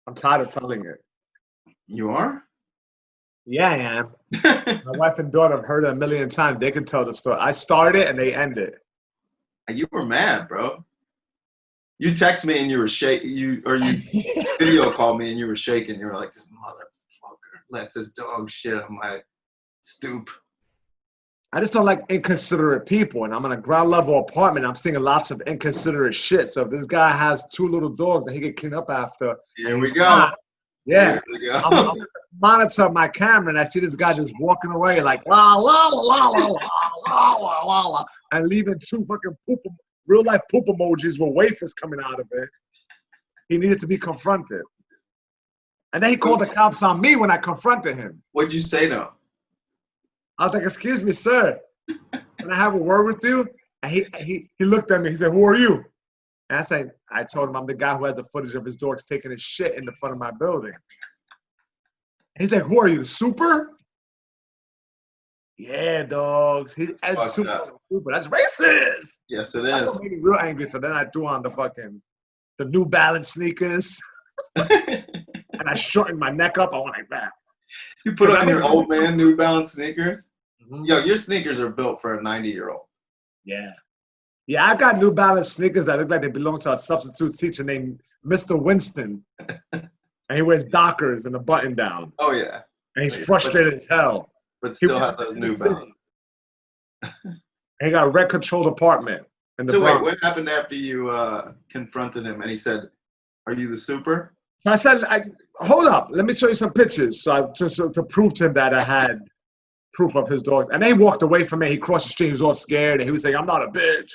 I'm tired of telling it. You are? Yeah, I am. My wife and daughter have heard it a million times. They can tell the story. I start it and they end it. You were mad, bro. You text me and you were shaking. You video called me and you were shaking. You were like, "This motherfucker lets his dog shit on my stoop." I just don't like inconsiderate people. And I'm in a ground level apartment. I'm seeing lots of inconsiderate shit. So if this guy has 2 little dogs that he get cleaned up after. Here we go. Yeah. Here we go. I'm monitor my camera and I see this guy just walking away like la la la la la la la la la and leaving 2 fucking real life poop emojis with wafers coming out of it. He needed to be confronted. And then he called the cops on me when I confronted him. What'd you say to him? I was like, "Excuse me, sir. Can I have a word with you?" And he looked at me. He said, "Who are you?" And I told him I'm the guy who has the footage of his dogs taking his shit in the front of my building. He's like, "Who are you, the super?" Yeah, dogs. He adds super. That's racist. Yes, it That is. made me real angry. So then I threw on the New Balance sneakers, and I shortened my neck up. I went like that. You put on your old man New Balance sneakers? Mm-hmm. Yo, your sneakers are built for a 90-year-old. Yeah. Yeah, I got New Balance sneakers that look like they belong to a substitute teacher named Mr. Winston. And he wears Dockers and a button down. Oh, yeah. And he's frustrated as hell. But still have those New Balance. And he got a rent-controlled apartment. In the So Bronx. wait, what happened after you confronted him and he said, "Are you the super?" So I said, "Hold up, let me show you some pictures." So to prove to him that I had proof of his dogs. And then he walked away from me. He crossed the street. He was all scared. And he was saying, "I'm not a bitch."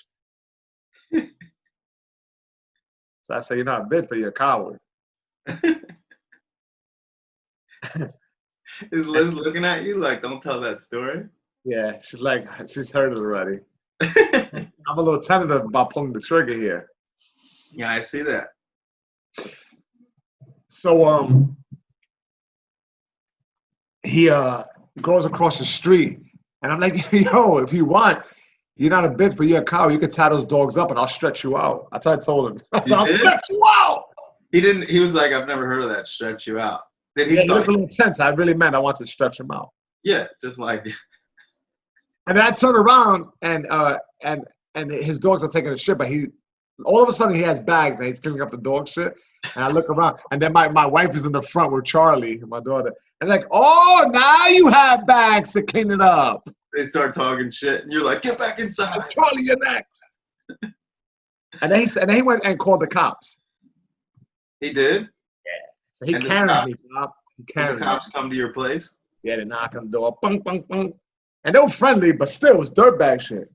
So I said, "You're not a bitch, but you're a coward." Is Liz looking at you like, "Don't tell that story"? Yeah, she's heard it already. I'm a little tentative about pulling the trigger here. Yeah, I see that. So he goes across the street, and I'm like, "Yo, if you want, you're not a bitch, but you're a cow. You can tie those dogs up, and I'll stretch you out." That's what I told him. I said, "I'll stretch you out." He didn't. He was like, "I've never heard of that. Stretch you out." Then He looked a little tense. I really meant I wanted to stretch him out. Yeah, just like. And then I turn around, and his dogs are taking a shit, but all of a sudden he has bags and he's cleaning up the dog shit. And I look around, and then my wife is in the front with Charlie, my daughter. And like, "Oh, now you have bags to clean it up." They start talking shit, and you're like, "Get back inside." Charlie, you're next. And then he went and called the cops. He did. So he And carried me, Bob. He Did carried the cops come to your place? me. Yeah, they knock on the door. Bunk, bunk, bunk. And they were friendly, but still, it was dirtbag shit.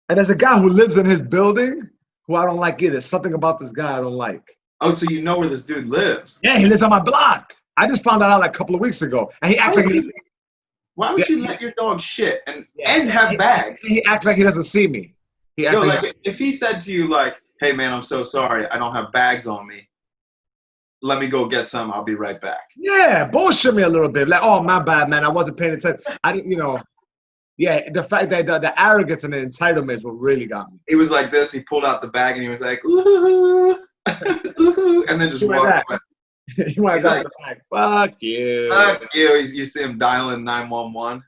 And there's a guy who lives in his building who I don't like either. There's something about this guy I don't like. Oh, so you know where this dude lives? Yeah, he lives on my block. I just found that out like a couple of weeks ago. And he acts like Why would you let your dog shit and have bags? he acts like he doesn't see me. He acts Yo, like like if he said to you like, "Hey man, I'm so sorry, I don't have bags on me. Let me go get some. I'll be right back." yeah, bullshit me a little bit. Like, "Oh, my bad, man. I wasn't paying attention." I didn't, Yeah, the fact that the arrogance and the entitlement is what really got me. He was like this. He pulled out the bag and he was like, "Ooh, ooh," and then just walked away. He went He's back like, the back. Fuck you. Fuck you. You see him dialing 911.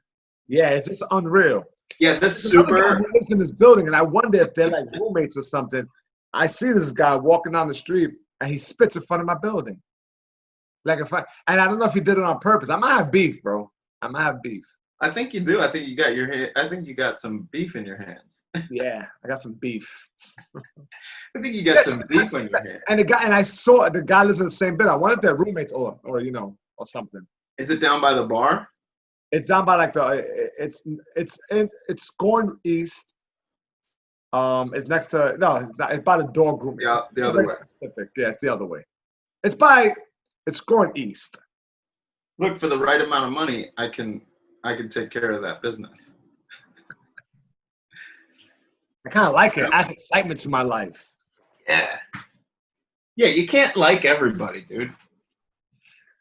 Yeah, it's just unreal. Yeah, this There's another guy super. who lives in this building, and I wonder if they're like roommates or something. I see this guy walking down the street, and he spits in front of my building. And I don't know if he did it on purpose. I might have beef, bro. I might have beef. I think you do. I think you got I think you got some beef in your hands. Yeah, I got some beef. I think you got some beef in your hands. And I saw the guy lives in the same building. I wonder if they're roommates or something. Is it down by the bar? It's down by like it's going east. It's next to it's by the dog room. Yeah, the other way. Specific. Yeah, it's the other way. It's going east. Look, for the right amount of money, I can take care of that business. I kind of like it. Add excitement to my life. Yeah. Yeah, you can't like everybody, dude.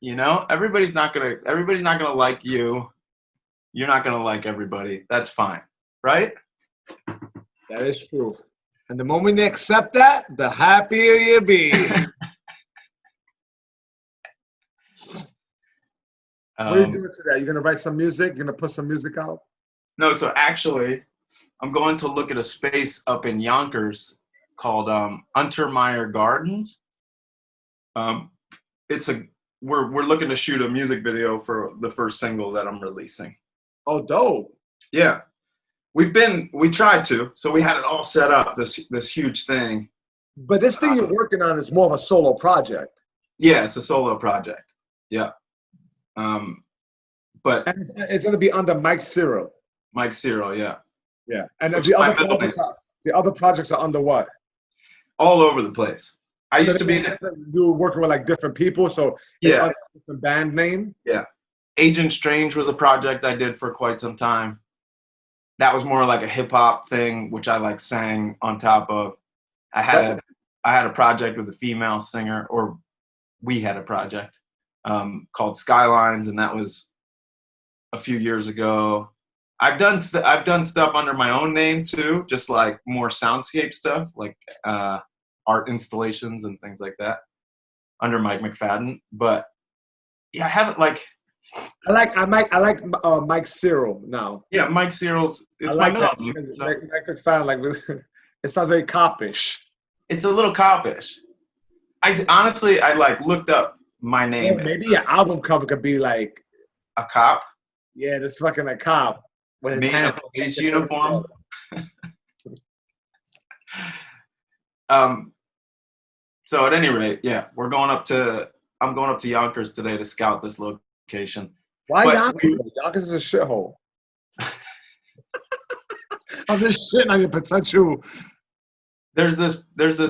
You know, everybody's not gonna like you. You're not gonna like everybody. That's fine, right? That is true. And the moment you accept that, the happier you be. What are you doing today? You're gonna write some music? You're gonna put some music out? No, so actually, I'm going to look at a space up in Yonkers called Untermeyer Gardens. We're looking to shoot a music video for the first single that I'm releasing. Oh, dope. Yeah. We tried to, so we had it all set up, this huge thing. But this thing you're working on is more of a solo project. Yeah, it's a solo project. Yeah. But And it's gonna be under Mike Cyril. Mike Cyril, yeah. Yeah. And Which the is my other middle projects are under what? all over the place. I used to be You were working with like different people, so it's Yeah. under a different band name. Yeah. Agent Strange was a project I did for quite some time. That was more like a hip hop thing, which I like sang on top of. I had a project with a female singer, or we had a project called Skylines, and that was a few years ago. I've done stuff under my own name too, just like more soundscape stuff, like art installations and things like that, under Mike McFadden. But yeah, I haven't like. I like Mike Cyril now. Yeah, Mike Cyril's. It's I like my that middle name, because so Mike McFadden, like it sounds very copish. it's a little copish. I honestly, I like looked up my name. Yeah, maybe your album cover could be like, A cop, yeah, this fucking a cop with his me in a hand. police uniform. So at any rate, yeah, I'm going up to Yonkers today to scout this location. Why But Yonkers? Yonkers is a shithole. I'm just shitting on your potential. There's this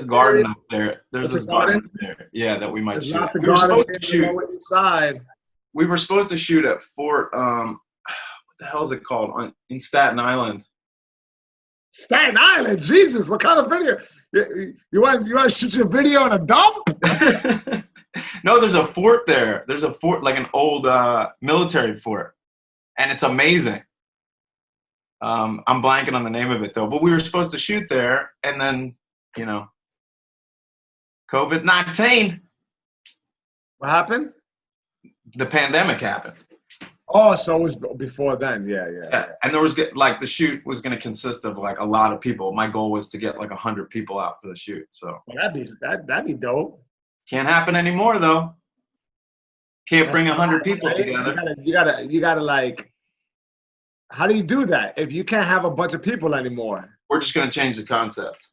garden up there. There's There's this a garden? garden there. Yeah, that we might There's shoot. lots of We were gardens supposed to in the shoot. Lower East Side. We were supposed to shoot at Fort. What the hell is it called? In Staten Island. Staten Island, Jesus! What kind of video? You want to shoot your video in a dump? No, there's a fort there. There's a fort, like an old military fort, and it's amazing. I'm blanking on the name of it though, but we were supposed to shoot there, and then COVID-19, What happened? the pandemic happened. Oh, so it was before then. Yeah. And there was like the shoot was going to consist of like a lot of people. My goal was to get like 100 people out for the shoot. So Well, that'd be dope. can't happen anymore though. Can't bring 100 people Right? together. You gotta like. How do you do that if you can't have a bunch of people anymore? We're just going to change the concept.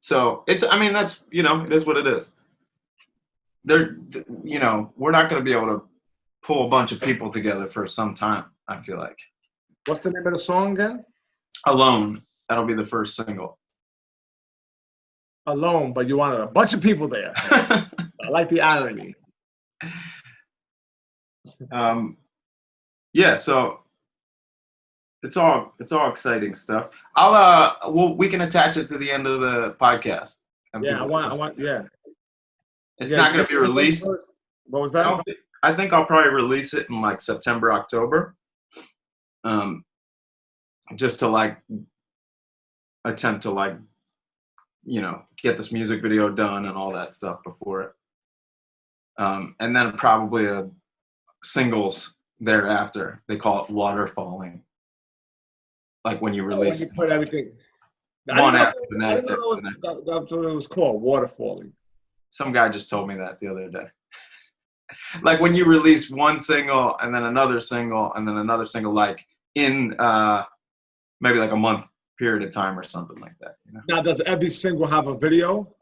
So that's, it is what it is. We're not going to be able to pull a bunch of people together for some time, I feel like. What's the name of the song again? Alone. That'll be the first single. Alone, but you wanted a bunch of people there. I like the irony. Yeah, so it's all exciting stuff. We can attach it to the end of the podcast. Yeah, I want. Yeah. It's not going to be released. What was that? I think I'll probably release it in like September, October. Just to like attempt to like, get this music video done and all that stuff before it. And then probably singles thereafter. They call it waterfalling. Like when you release When you put everything. one after the I next. didn't know that's what it was called, waterfalling. Some guy just told me that the other day. Like when you release one single and then another single and then another single, like in maybe like a month period of time or something like that. Now, does every single have a video?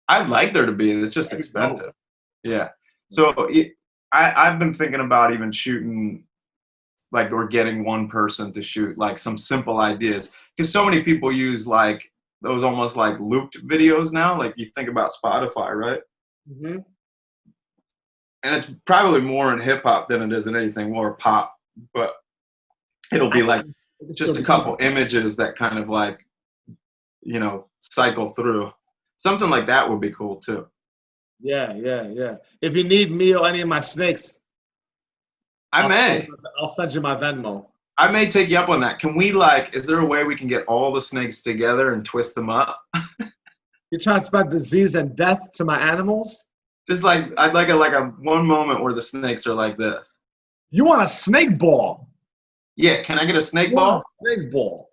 I'd like there to be. It's just expensive. Yeah. So I've been thinking about even shooting or getting one person to shoot like some simple ideas, because so many people use like those almost like looped videos now. Like you think about Spotify, right? Mm-hmm. And it's probably more in hip hop than it is in anything more pop, but it'll be like just a couple images that kind of like, you know, cycle through. Something like that would be cool too. Yeah, yeah, yeah. If you need me or any of my snakes, I'll send you my Venmo. I may take you up on that. Can we like, is there a way we can get all the snakes together and twist them up? You're trying to spread disease and death to my animals? Just like, I'd like a one moment where the snakes are like this. You want a snake ball? Yeah, can I get a snake You ball? want a snake ball.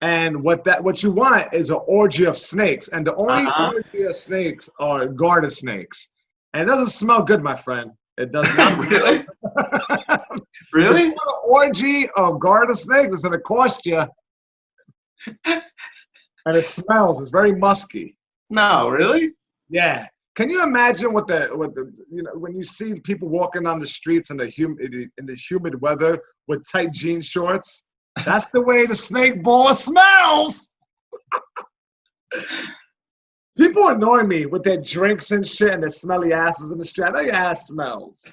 And what you want is an orgy of snakes. And the only orgy of snakes are garter snakes. And it doesn't smell good, my friend. It does not. Really? Really? If you want an orgy of garter snakes, it's going to cost you. And it smells. It's very musky. No, really? Yeah. Can you imagine what the you know, when you see people walking on the streets in the humid weather with tight jean shorts? That's the way the snake ball smells. People annoy me with their drinks and shit and their smelly asses in the street. I know your ass smells.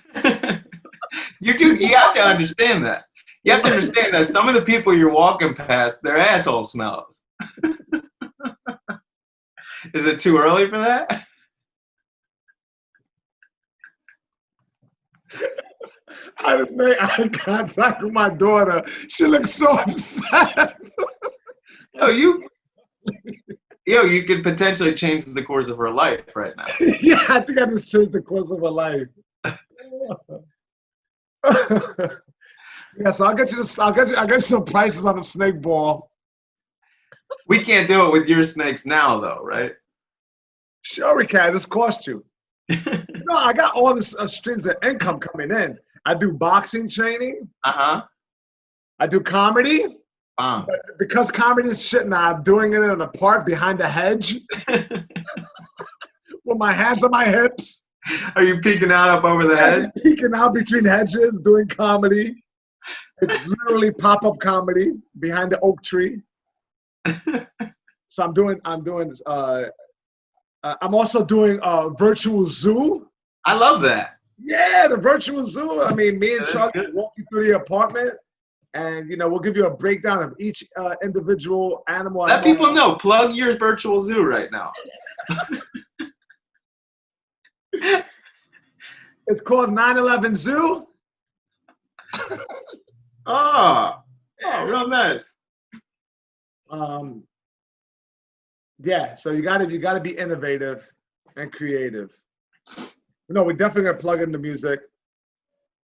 You have to understand that. You have to understand that some of the people you're walking past, their asshole smells. Is it too early for that? I just made eye contact with my daughter. She looks so upset. You could potentially change the course of her life right now. Yeah, I think I just changed the course of her life. Yeah, so I'll get you some prices on the snake ball. We can't do it with your snakes now, though, right? Sure, we can. This cost you. No, I got all this streams of income coming in. I do boxing training. I do comedy. But because comedy is shit now, I'm doing it in a park behind a hedge with my hands on my hips. Are you peeking out up over the hedge? Peeking out between hedges, doing comedy. It's literally pop-up comedy behind the oak tree. So I'm also doing a virtual zoo. I love that. Yeah, the virtual zoo. I mean, me and Chuck will walk you through the apartment, and we'll give you a breakdown of each individual animal. Let people know. Plug your virtual zoo right now. It's called 9/11 Zoo. Oh, real nice. Yeah, so you gotta be innovative and creative. No, we're definitely gonna plug in the music.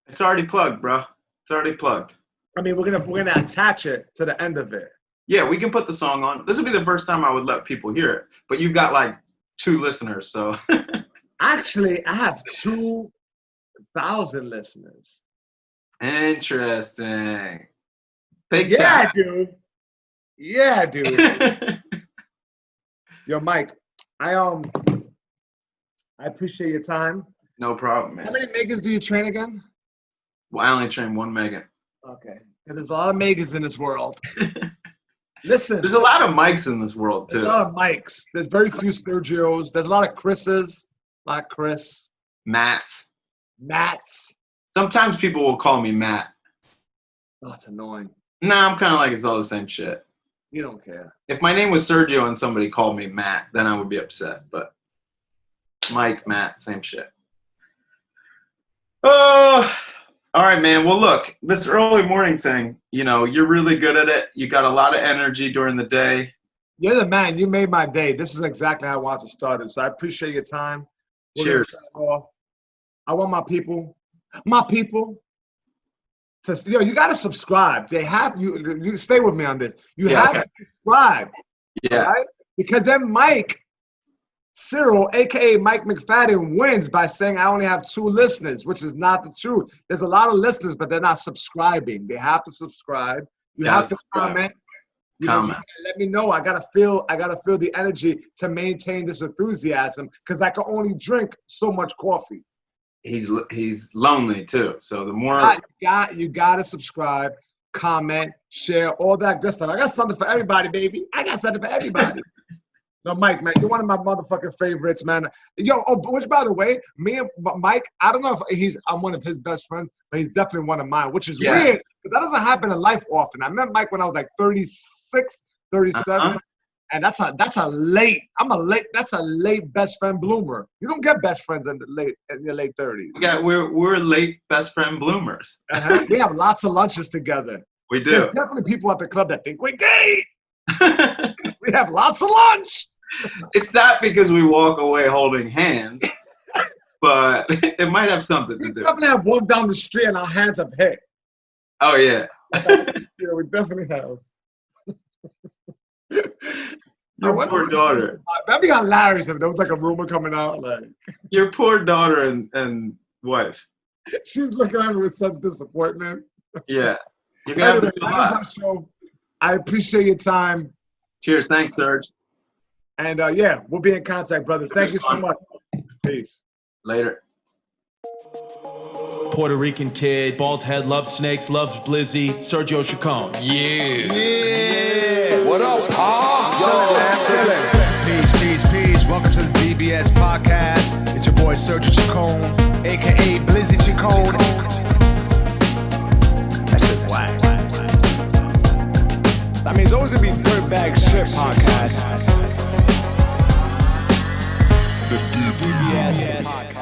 It's already plugged, bro. It's already plugged. I mean, we're gonna attach it to the end of it. Yeah, we can put the song on. This would be the first time I would let people hear it. But you've got like 2 listeners, so. Actually, I have 2,000 listeners. Interesting. Big yeah, time. dude. Yeah, dude. Yo, Mike, I appreciate your time. No problem, man. How many megas do you train again? Well, I only train 1 Megan. Okay, because there's a lot of megas in this world. Listen. There's a lot of Mikes in this world, too. There's a lot of Mikes. There's very few Sergios. There's a lot of Chris's. Like Chris. Matts. Sometimes people will call me Matt. Oh, it's annoying. Nah, I'm kind of like it's all the same shit. You don't care. If my name was Sergio and somebody called me Matt, then I would be upset. But Mike, Matt, same shit. Oh, all right, man. Well, look, this early morning thing, you're really good at it. You got a lot of energy during the day. You're the man. You made my day. This is exactly how I want to start it. So I appreciate your time. Cheers. I want my people to, you got to subscribe. They have, you stay with me on this. You have to subscribe. Yeah. Right? Because then Cyril, a.k.a. Mike McFadden, wins by saying I only have 2 listeners, which is not the truth. There's a lot of listeners, but they're not subscribing. They have to subscribe. You have to comment. Let me know. I gotta feel the energy to maintain this enthusiasm because I can only drink so much coffee. He's lonely too. So the more you gotta subscribe, comment, share, all that good stuff. I got something for everybody, baby. I got something for everybody. No, Mike, man, you're one of my motherfucking favorites, man. Yo, which by the way, me and Mike, I don't know if I'm one of his best friends, but he's definitely one of mine, which is weird, because that doesn't happen in life often. I met Mike when I was like 36, 37, and that's a late best friend bloomer. You don't get best friends in your late 30s. Yeah, we're late best friend bloomers. We have lots of lunches together. We do. There's definitely people at the club that think we're gay. We have lots of lunch. It's not because we walk away holding hands, but it might have something to do. We definitely have walked down the street and our hands have hit. Oh, yeah. Yeah, we definitely have. Your poor daughter. That'd be hilarious if there was like a rumor coming out. Like, your poor daughter and wife. She's looking at me with such disappointment. Yeah. Anyway, that is our show. I appreciate your time. Cheers. Thanks, Serge. And yeah, we'll be in contact, brother. Thank you so much. Peace. Later. Puerto Rican kid, bald head, loves snakes, loves Blizzy, Sergio Chacon. Yeah. What up, Pa? Peace. Welcome to the DBS podcast. It's your boy Sergio Chacon, aka Blizzy Chacon. That shit whack. That means always gonna be Dirtbag Shit Podcast. The DBS Podcast.